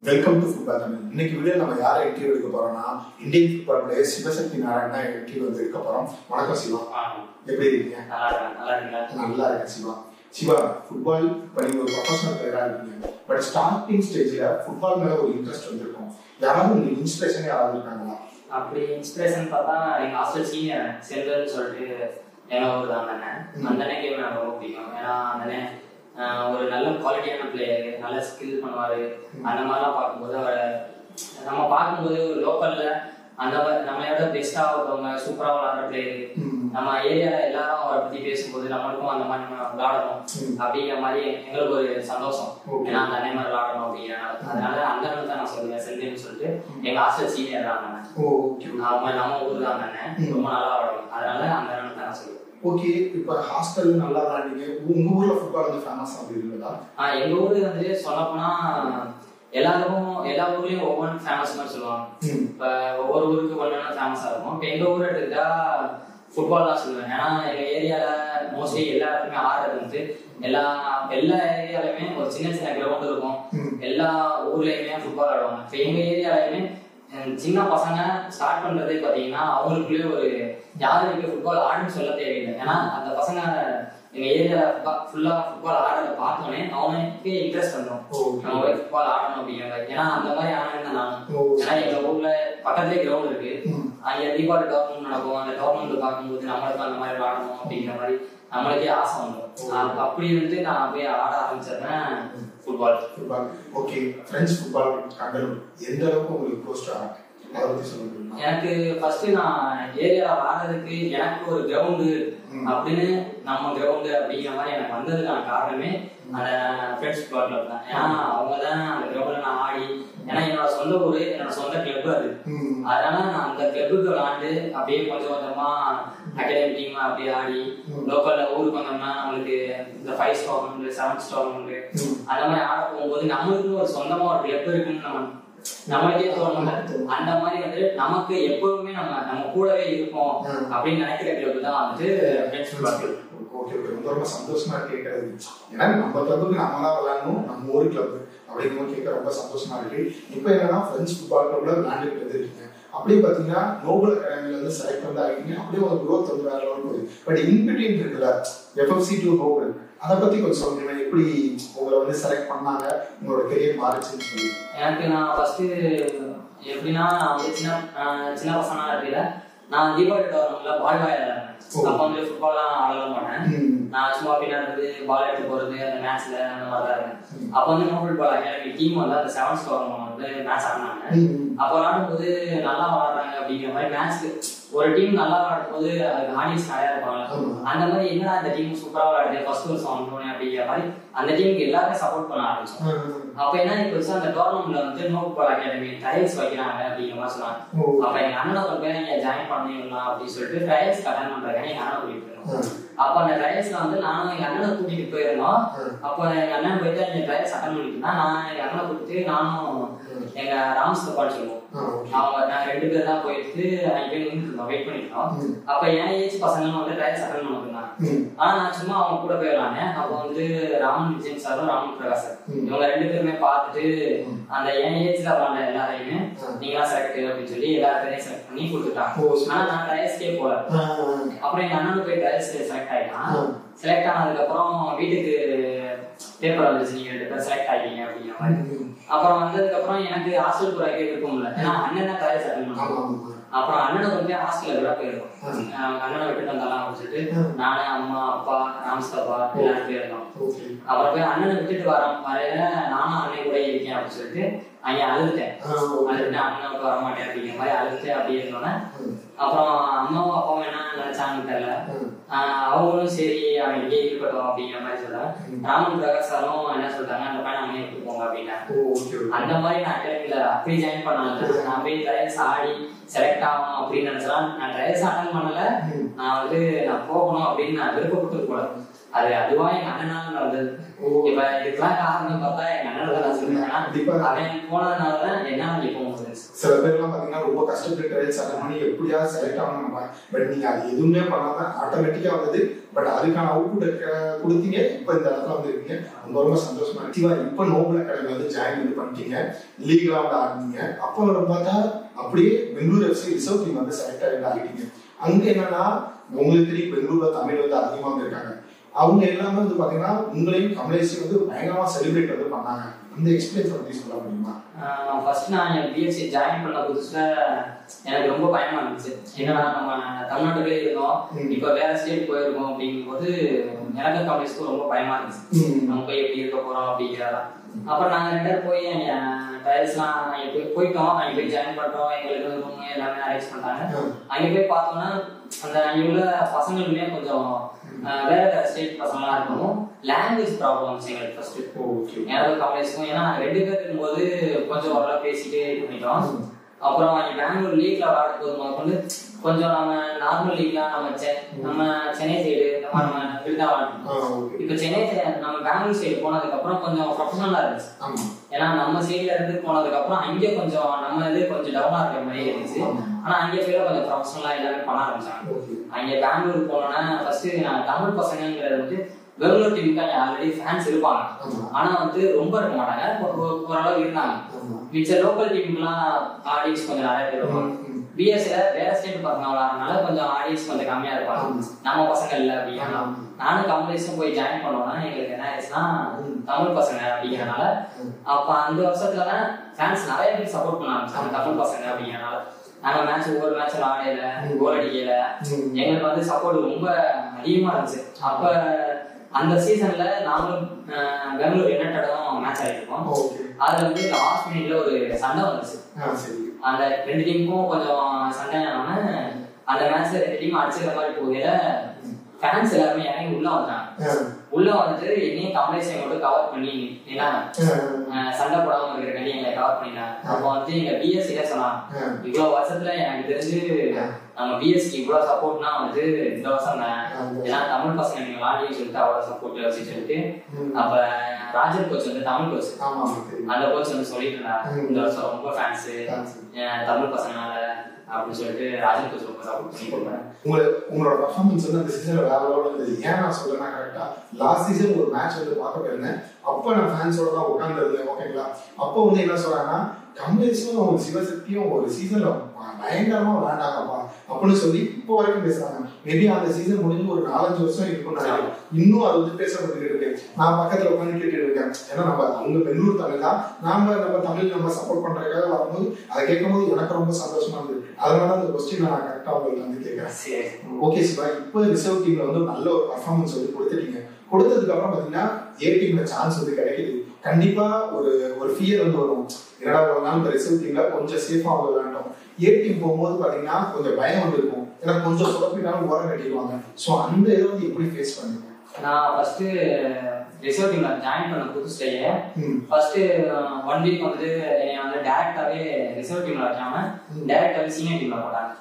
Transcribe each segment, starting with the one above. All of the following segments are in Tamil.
Welcome to football Tamil. இன்னைக்கு வீடியோ நம்ம யாரை இன்டர்வியூ எடுக்க போறோம்னா Indian football player Sivasakthi Narayana interview வந்து எடுக்க போறோம். வணக்கம் சிவா, எப்படி இருக்கீங்க? நல்லா இருக்கேன் சிவா. சிவா, ஃபுட்பால் பண்ணி ஒரு ப்ரொஃபஷனல் பிளேயரா இருக்கீங்க. பட் ஸ்டார்டிங் ஸ்டேஜ்ல ஃபுட்பால் மேல ஒரு இன்ட்ரெஸ்ட் வந்திருக்கும். யாராவது உங்களுக்கு இன்ஸ்பிரேஷன் யாராவது இருக்காங்களா? அப்படி இன்ஸ்பிரேஷன் பார்த்தா எங்க ஹாஸ்டல் சீனியர் செல்வர்னு சொல்லிட்டு எங்க ஊர் தான் அண்ணன். அந்த அண்ணனுக்கு எனக்கு ரொம்ப பிடிக்கும். ஏன்னா அந்த ஒரு நல்ல குவாலிட்டியான பிளேயரு, நல்ல ஸ்கில் பண்ணுவாரு. அந்த மாதிரிலாம் பார்க்கும்போது அவரை நம்ம பார்க்கும்போது ஒரு லோக்கல்ல அந்த நம்மளோட பெஸ்டா ஒருத்தவங்க சூப்பரா விளாடுற பிளேயரு, நம்ம ஏரியால எல்லாரும் அவரை பத்தி பேசும்போது நம்மளுக்கும் அந்த மாதிரி நம்ம விளாடணும் அப்படிங்கிற மாதிரி எங்களுக்கு ஒரு சந்தோஷம். ஏன்னா அந்த அண்ணன் மாதிரி விளாடணும் அப்படிங்கிறனால அதனால அந்த அண்ணன் தான் நான் சொல்லுவேன் செல்வன்னு சொல்லிட்டு எங்க ஹாஸ்டல் சீனியர் தான் அண்ணன். அவங்க நம்ம ஊர் தான் அண்ணன், ரொம்ப நல்லா விளாடுவோம். அதனால அந்த அண்ணன் தான் நான் சொல்லுவேன். ஓகே, இப்ப ஹாஸ்டல் நல்லா விளையாடுங்க. உங்க ஊர்ல ஃபுட்பால் வந்து ஃபேமஸ் அப்படி இருக்குதா? எங்க ஊரு வந்து சொல்லப்போனா எல்லாருக்கும் எல்லா ஊர்லயும் ஒவ்வொரு ஃபேமஸ் மாதிரி சொல்லுவாங்க. இப்ப ஒவ்வொரு ஊருக்கு ஒன்னு ஃபேமஸா இருக்கும். இப்ப எங்க ஊர் எடுத்துக்கிட்டா ஃபுட்பால் தான் சொல்லுவேன். ஏன்னா எங்க ஏரியால மோஸ்ட்லி எல்லா இடத்துக்குமே ஆடுறது வந்து எல்லா ஏரியாலுமே ஒரு சின்ன சின்ன கிரவுண்ட் இருக்கும். எல்லா ஊர்லயுமே ஃபுட்பால் ஆடுவாங்க. இப்ப எங்க ஏரியாலயுமே சின்ன பசங்க ஸ்டார்ட் பண்றதே பாத்தீங்கன்னா அவங்களுக்குள்ளே ஒரு யாருக்கு ஃபுட்பால் ஆடுன்னு சொல்ல தேவையில்லை. ஏன்னா அந்த பசங்க எங்க ஏரியால ஃபுல்லா ஃபுட்பால் ஆடுறத பார்த்தோன்னே அவனுக்கு இன்ட்ரெஸ்ட் வந்துடும், நம்ம போய் ஃபுட்பால் ஆடணும் அப்படிங்கிறது. ஏன்னா அந்த மாதிரி ஆனேன் நான். ஏன்னா எங்க ஊர்ல பக்கத்துலேயே கிரவுண்ட் இருக்கு. அங்க தீபாவளி டோர்னமெண்ட் நடக்கும். அந்த டோர்னமெண்ட் பார்க்கும்போது நம்மளுக்கு அந்த மாதிரி விளாடணும் அப்படிங்கிற மாதிரி நம்மளுக்கே ஆசை வந்துடும். அப்படி வந்து நான் போய் ஆட ஆரம்பிச்சிருந்தேன் ஃபுட்பால். ஓகே, ஃப்ரெண்ட்ஸ் ஃபுட்பால் கண்டனம் எந்த அளவுக்கு உங்களுக்கு க்ளோஸ் ஆகும் அதை பத்தி சொல்லுங்க. எனக்கு ஃபர்ஸ்ட் நான் ஏரியாவில் ஆடுறதுக்கு எனக்கு ஒரு கிரவுண்டு அப்படின்னு நம்ம கிரவுண்டு அப்படிங்கிற மாதிரி எனக்கு வந்ததுக்கான காரணமே அந்த ஃப்ரெண்ட்ஸ் ஃபுட்பால் கிளப் தான். ஏன்னா அவங்க தான் அந்த கிரவுண்ட்ல நான் ஆடி, ஏன்னா என்னோட சொந்த ஊரு, என்னோட சொந்த கிளப் அது. அதனால நான் அந்த கிளப்புக்கு விளாண்டு அப்படியே கொஞ்சம் கொஞ்சமா அகாடமி டீம் அப்படியே ஆடி லோக்கல்ல ஊருக்கு வந்தோம்னா நம்மளுக்கு இந்த 5 டோர்னமெண்ட் 7 டோர்னமெண்ட் அந்த மாதிரி ஆட போகும்போது நம்மளுக்கு ஒரு சொந்தமா ஒரு கிளப் இருக்குன்னு நம்மளுக்கே தோணும். அந்த மாதிரி வந்து நமக்கு எப்பவுமே நம்ம கூடவே இருப்போம் அப்படின்னு நினைக்கிற கிளப் தான் வந்து ஃப்ரெண்ட்ஸ் ஃபுட்பால் கிளப். ஓகே, ரொம்ப சந்தோஷமா கேட்கறது. ஏன்னா நம்ம கிளப்புக்கு நம்ம தான் விளையாடணும், நம்ம ஒரு கிளப் அப்படிங்கிறத கேட்க ரொம்ப சந்தோஷமா இருக்கு. இப்போ என்னன்னா ஃப்ரெண்ட்ஸ் ஃபுட்பால் கிளப்ல விளையாண்டுட்டு இருக்கீங்க. அப்படியே பாத்தீங்கன்னா நோபல் அகாடமில வந்து செலக்ட் வந்து ஆகிட்டீங்க. அப்படியே ஒரு க்ரோத் வந்து வேற லெவல் போகுது. பட் இன்பிட்வீன் இருக்குல்ல FFC to நோபல், அதை பத்தி கொஞ்சம் சொல்லுங்க. எப்படி உங்களை வந்து செலக்ட் பண்ணாங்க, உங்களோட கெரியர் மாறிச்சுன்னு சொல்லி. எனக்கு நான் ஃபர்ஸ்ட் எப்படின்னா சின்ன பசங்களா இருக்கல நான் தீபாவளி டோர்னமெண்ட்ல பால் வாயிடுறேன். அப்ப வந்து ஃபுட்பால்லாம் ஆடலாம் பண்ணேன். நான் சும்மா பின்னாடி பால் எடுத்து போறது அந்த மேட்ச்ல அந்த மாதிரி தான் இருக்கேன். அப்ப வந்து நோபல் பால் அகாடமி டீம் வந்து அந்த 7th டோர்னமெண்ட் வந்து மேட்ச் ஆடினாங்க. அப்ப விளாடும்போது நல்லா விளாடுறாங்க அப்படிங்கிற மாதிரி மேட்ச்க்கு ஒரு டீம் நல்லா விளாடும் போது அதுக்கு ஆடியன்ஸ் நிறையா இருப்பாங்க. அந்த மாதிரி என்ன அந்த டீம் சூப்பரா விளாடுது ஃபர்ஸ்ட் வருஷம் வாங்கணும் அப்படிங்கிற மாதிரி அந்த டீமுக்கு எல்லாருமே சப்போர்ட் பண்ண ஆரம்பிச்சோம். அப்ப என்ன இப்போ அந்த டோர்னமெண்ட்ல வந்து நோபல் பால் அகாடமி ட்ரையல்ஸ் வைக்கிறாங்க அப்படிங்கிற மாதிரி சொன்னாங்க. அப்ப எங்க அண்ணனை ஒரு பேர் நீங்க ஜாயின் பண்ணிடலாம் அப்படின்னு சொல்லிட்டு ட்ரையல்ஸ் அட்டன் பண்றாங்க. எங்க அண்ணன் கூட்டிட்டு போயிருந்தோம். அப்ப அந்த ட்ரையல்ஸ்ல வந்து நானும் எங்க அண்ணனை கூட்டிட்டு போயிருந்தோம். அப்ப எங்க அண்ணன் போயிட்டு நீங்க ட்ரையல்ஸ் அட்டன் பண்ணிட்டீங்கன்னா நான் எங்க அண்ணனை கூட்டிட்டு நானும் எங்க ராம்ஸ்தப்பான்னு சொல்லுவோம் அவங்க நாங்க 2 பேர் தான் போயிட்டு அங்கே நின்றுருந்தோம், வெயிட் பண்ணிருந்தோம். அப்ப என் ஏஜ் பசங்களும் வந்து ட்ரையல்ஸ் அட்டன் பண்ணிருந்தாங்க. ஆனா நான் சும்மா அவங்க கூட போயிடலானே. அப்ப வந்து ராமன் விஜயன் சாரும் ராமன் பிரகாஷ் சார் இவங்க 2 பேருமே பார்த்துட்டு அந்த என் ஏஜ்ல விளாண்ட எல்லாரையுமே நீங்களா செலக்ட் அப்படின்னு சொல்லி எல்லா பேரையும் செலக்ட் பண்ணி கொடுத்துட்டாங்க. ஆனா நான் ட்ரையல்ஸ்க்கே போல. அப்புறம் எங்க அண்ணனு போய் ட்ரையல்ஸ் செலக்ட் ஆயிட்டான். செலக்ட் ஆனதுக்கு அப்புறம் வீட்டுக்கு பேப்பர் வந்துச்சு, நீங்க 2 பேர் செலக்ட் ஆகிட்டீங்க அப்படிங்கிற மாதிரி. அப்புறம் வந்ததுக்கு அப்புறம் எனக்கு ஹாஸ்டல் போறதுக்கே விருப்பம். அண்ணன் தான் ட்ரையல்ஸ் அட்டன் பண்ணுவாங்க. அப்புறம் அண்ணனை கொண்டு போய் ஹாஸ்டல்ல விட போயிருக்கோம். அண்ணனை விட்டு வந்தாலாம் அப்படின்னு நானு அம்மா அப்பா ராம்ஸ்தப்பா எல்லாரும் போயிருந்தோம். அப்புறம் போய் அண்ணனை விட்டுட்டு வரையில நானும் அண்ணன் கூட இருக்கேன் அப்படின்னு சொல்லிட்டு அங்க அழுதுட்டேன். அண்ணனுக்கு வரமாட்டேன் அப்படிங்கிற மாதிரி அழுதுட்டு அப்படியே இருந்தோன்னே அப்புறம் அம்மாவும் அப்பாவும் என்ன நினைச்சாங்கன்னு தெரியல. அவங்களும் சரி அவன் இங்கே இருக்கட்டும் அப்படிங்கிற மாதிரி சொல்றாங்க. ராமன் பிரகாஷ் சாரும் என்ன சொல்றாங்க, அந்த பையன் அங்கே எடுத்து போங்க அப்படின்னா. அந்த மாதிரி நான் அகாடமியில அப்படி ஜாயின் பண்ணாங்க. நான் போய் ட்ரையல்ஸ் ஆடி செலக்ட் ஆகணும் அப்படின்னு நினைச்சலாம். நான் ட்ரையல்ஸ் அட்டன் பண்ணல, நான் வந்து நான் போகணும் அப்படின்னு நான் விருப்பப்பட்டு போல. அது அதுவா எங்க அண்ணனால நடந்தது. இப்ப இதுக்கெல்லாம் காரணம் பார்த்தா எங்க அண்ணன் தான் சொல்லுவேன். அவன் போனதுனாலதான் என்ன இப்போ சில பேர்லாம் பாத்தீங்கன்னா ரொம்ப கஷ்டப்பட்டு ட்ரையல்ஸ் அட்டன் பண்ணி எப்படியாவது செலக்ட் ஆகணும். பட் நீங்க அது எதுவுமே பண்ணாம ஆட்டோமேட்டிக்கா வந்து பட் அதுக்கான அவுட்புட் கொடுத்தீங்க. இப்போ இந்த இடத்துல வந்து இருக்கீங்க, ரொம்ப ரொம்ப சந்தோஷமா இருக்கு. இப்போ நோபல் அகாடமி வந்து ஜாயின் வந்து பண்ணிட்டீங்க, லீக்லாம் வந்து ஆடுனீங்க. அப்போ பார்த்தா அப்படியே பெங்களூர் எஃப்சி ரிசர்வ் டீம் வந்து செலக்ட் ஆகிட்டீங்க. அங்க என்னன்னா உங்களுக்கு தெரியும் பெங்களூர்ல தமிழ் வந்து அதிகமா வந்து இருக்காங்க. அவங்க எல்லாமே வந்து பாத்தீங்கன்னா உங்களையும் கமலேஷையும் வந்து பயங்கரமா செலிப்ரேட் வந்து பண்ணாங்க. அந்த எக்ஸ்பீரியன்ஸ் பத்தி சொல்ல முடியுமா? ஃபர்ஸ்ட் நான் பிஎஸ்சி ஜாயின் பண்ண புதுசுல எனக்கு ரொம்ப பயமா இருந்துச்சு. ஏன்னா நம்ம தமிழ்நாட்டுக்குள்ளே இருந்தோம், இப்போ வேற ஸ்டேட் போயிருக்கோம் அப்படிங்கும்போது எனக்கு கமலேஷுக்கும் ரொம்ப பயமா இருந்துச்சு. நம்ம போய் எப்படி இருக்க போறோம் அப்படிங்கிறதா. அப்புறம் நாங்கள் 2 பேரும் போய் ட்ரையல்ஸ்லாம் போயிட்டோம். அங்கே போய் ஜாயின் பண்ணிட்டோம். எங்களுக்கு ரூம் எல்லாமே அரேஞ்ச் பண்ணிட்டாங்க. அங்கே போய் பார்த்தோம்னா அந்த அங்கே உள்ள பசங்களுமே கொஞ்சம் வேற வேற ஸ்டேட் பசங்களாம் இருக்கணும். லாங்குவேஜ் ப்ராப்ளம்ஸ் எங்களுக்கு ஃபர்ஸ்ட் எனக்கு கமலேஷுக்கும். ஏன்னா 2 பேர் இருக்கும்போது கொஞ்சம் ஓரளவு பேசிட்டு இது பண்ணிட்டோம். அப்புறம் அங்கே பெங்களூர் லீக்ல விளையாடும் போது முதற்கொண்டு கொஞ்சம் நம்ம நார்மல் லீக்லாம் நம்ம சென்னை சைடு இந்த மாதிரி நம்ம இப்படிதான் விளையாடணும். இப்போ சென்னை நம்ம பெங்களூர் சைடு போனதுக்கு அப்புறம் கொஞ்சம் ப்ரொஃபஷனலா இருந்துச்சு. ஏன்னா நம்ம சைட்ல இருந்து போனதுக்கு அப்புறம் அங்கே கொஞ்சம் நம்ம இது கொஞ்சம் டவுனா இருக்கிற மாதிரி இருந்துச்சு. ஆனா அங்கே போய் கொஞ்சம் ப்ரொஃபஷனலா எல்லாமே பண்ண ஆரம்பிச்சாங்க. அங்கே பெங்களூர் போனோன்னா ஃபர்ஸ்ட் நான் தமிழ் பசங்கிறது வந்து பெங்களூர் டீமுக்கு அங்கே ஆல்ரெடி ஃபேன்ஸ் இருப்பாங்க. ஆனா வந்து ரொம்ப இருக்க மாட்டாங்க, ஓரளவு இருந்தாங்க. மிச்ச லோக்கல் டீமுக்குலாம் ஆடியன்ஸ் கொஞ்சம் நிறைய பேர் இருப்பாங்க. பிஎஸ்சில வேற ஸ்டேட் பசங்க விளாட்றதுனால கொஞ்சம் ஆடியன்ஸ் கொஞ்சம் கம்மியா இருப்பாங்க, நம்ம பசங்க இல்லை அப்படின்னா. நானும் கமலேஷும் போய் ஜாயின் பண்ணோம்னா எங்களுக்கு என்ன ஆயிடுச்சுன்னா தமிழ் பசங்க அப்படிங்கிறனால அப்ப அந்த வருஷத்துலதான் ஃபேன்ஸ் நிறைய பேர் சப்போர்ட் பண்ண ஆரம்பிச்சாங்க தமிழ் பசங்க அப்படிங்கிறனால. நாங்க மேட்ச் ஒவ்வொரு மேட்ச் விளையாடல, கோல் அடிக்கல, எங்களுக்கு வந்து சப்போர்ட் ரொம்ப அதிகமா இருந்துச்சு. அப்ப அந்த சீசன்ல நாங்களும் பெங்களூர் யுனைடெடும் மேட்ச் ஆகிருக்கோம். அதுல வந்து லாஸ்ட் மினிட்ல ஒரு சண்டை வந்துச்சு. அந்த 2 டீமுக்கும் கொஞ்சம் சண்டை ஆனாம அந்த மேட்ச்ல 2 டீம் அடிச்சுக்கிற மாதிரி போகையில ஃபேன்ஸ் எல்லாருமே இறங்கி உள்ள வந்தாங்க. உள்ள வந்துட்டு என்னையும் கமலேஷையும் மட்டும் கவர் பண்ணி ஏன்னா சண்டை போடாம இருக்கிற எங்களை கவர் பண்ணிட்டாங்க. அப்போ வந்து எங்க பிஎஸ்சில சொன்னாங்க, இவ்வளவு வருஷத்துல எனக்கு தெரிஞ்சு நம்ம பிஎஸ்சி இவ்வளவு சப்போர்ட்னா வந்து இந்த வருஷம் தான். ஏன்னா தமிழ் பசங்க நீங்க விளாடின்னு சொல்லிட்டு அவ்வளவு சப்போர்ட் அப்படின்னு சொல்லிட்டு அப்ப ராஜன் கோச் வந்து தமிழ் கோச், அந்த கோச் வந்து சொல்லிட்டு இருந்தாங்க இந்த வருஷம் ரொம்ப ஃபேன்ஸ் தமிழ் பசங்கனால அப்படின்னு சொல்லிட்டு ராஜன் கோச் ரொம்ப சப்போர்ட் பண்ணி கொடுப்பாங்க. உங்களோட பர்ஃபார்மன்ஸ் வந்து அந்த சீசன்ல வேற லெவல்ல இருந்தது. ஏன் நான் சொல்றேன்னா கரெக்டா லாஸ்ட் சீசன் ஒரு மேட்ச் வந்து பார்க்க போயிருந்தேன். அப்ப நான் ஃபேன்ஸோட தான் உட்கார்ந்து இருந்தேன். ஓகேங்களா, அப்போ வந்து என்ன சொல்றாங்கன்னா கமலேஷும் அவங்க சிவசக்தியும் ஒரு சீசன்ல பயங்கரமா விளையாண்டாங்கப்பா அப்படின்னு சொல்லி இப்போ வரைக்கும் பேசுறாங்க. மேபி அந்த சீசன் முடிஞ்சு ஒரு 4-5 வருஷம் இருக்கும்னு இன்னும் அது வந்து பேசப்பட்டு இருக்கு. நான் பக்கத்துல உட்காந்து கேட்டுட்டு இருக்கேன். ஏன்னா நம்ம அவங்க பெங்களூர் தமிழ் தான், நம்ம தமிழ் நம்ம சப்போர்ட் பண்றதுக்காக வரும்போது அதை கேட்கும் போது எனக்கு ரொம்ப சந்தோஷமா இருந்தது. அதனால அந்த கொஸ்டின் நான் கரெக்டா உங்களுக்கு வந்து கேட்கறேன். ஓகே சிவா, இப்போ ரிசர்வ் டீம்ல வந்து நல்ல ஒரு பர்ஃபார்மன்ஸ் வந்து கொடுத்துட்டீங்க. கொடுத்ததுக்கு அப்புறம் பாத்தீங்கன்னா ஏ டீம்ல சான்ஸ் வந்து கிடைக்குது. கண்டிப்பா ஒரு ஃபியர் வந்து வரும். என்னடா ஒரு நாள் இந்த ரிசர்வ் டீம்ல கொஞ்சம் சேஃபா வந்து விளையாண்டோம். ஏ டீம் போகும்போது பாத்தீங்கன்னா கொஞ்சம் பயம் வந்து இருக்கும். ஏன்னா கொஞ்சம் சொதப்பினாலும் ஓரம் கட்டிடுவாங்க. ஸோ அந்த இதை வந்து எப்படி ஃபேஸ் பண்ணுங்க? நான் ஃபர்ஸ்ட் ரிசர்வ் டீம்ல ஜாயின் பண்ண புதுசுலயே ஃபர்ஸ்ட் 1 வீக் வந்து என்னை வந்து டைரக்டாவே ரிசர்வ் டீம்ல வைக்காம டைரக்டாவே சீனியர் டீம்ல போட்டாங்க.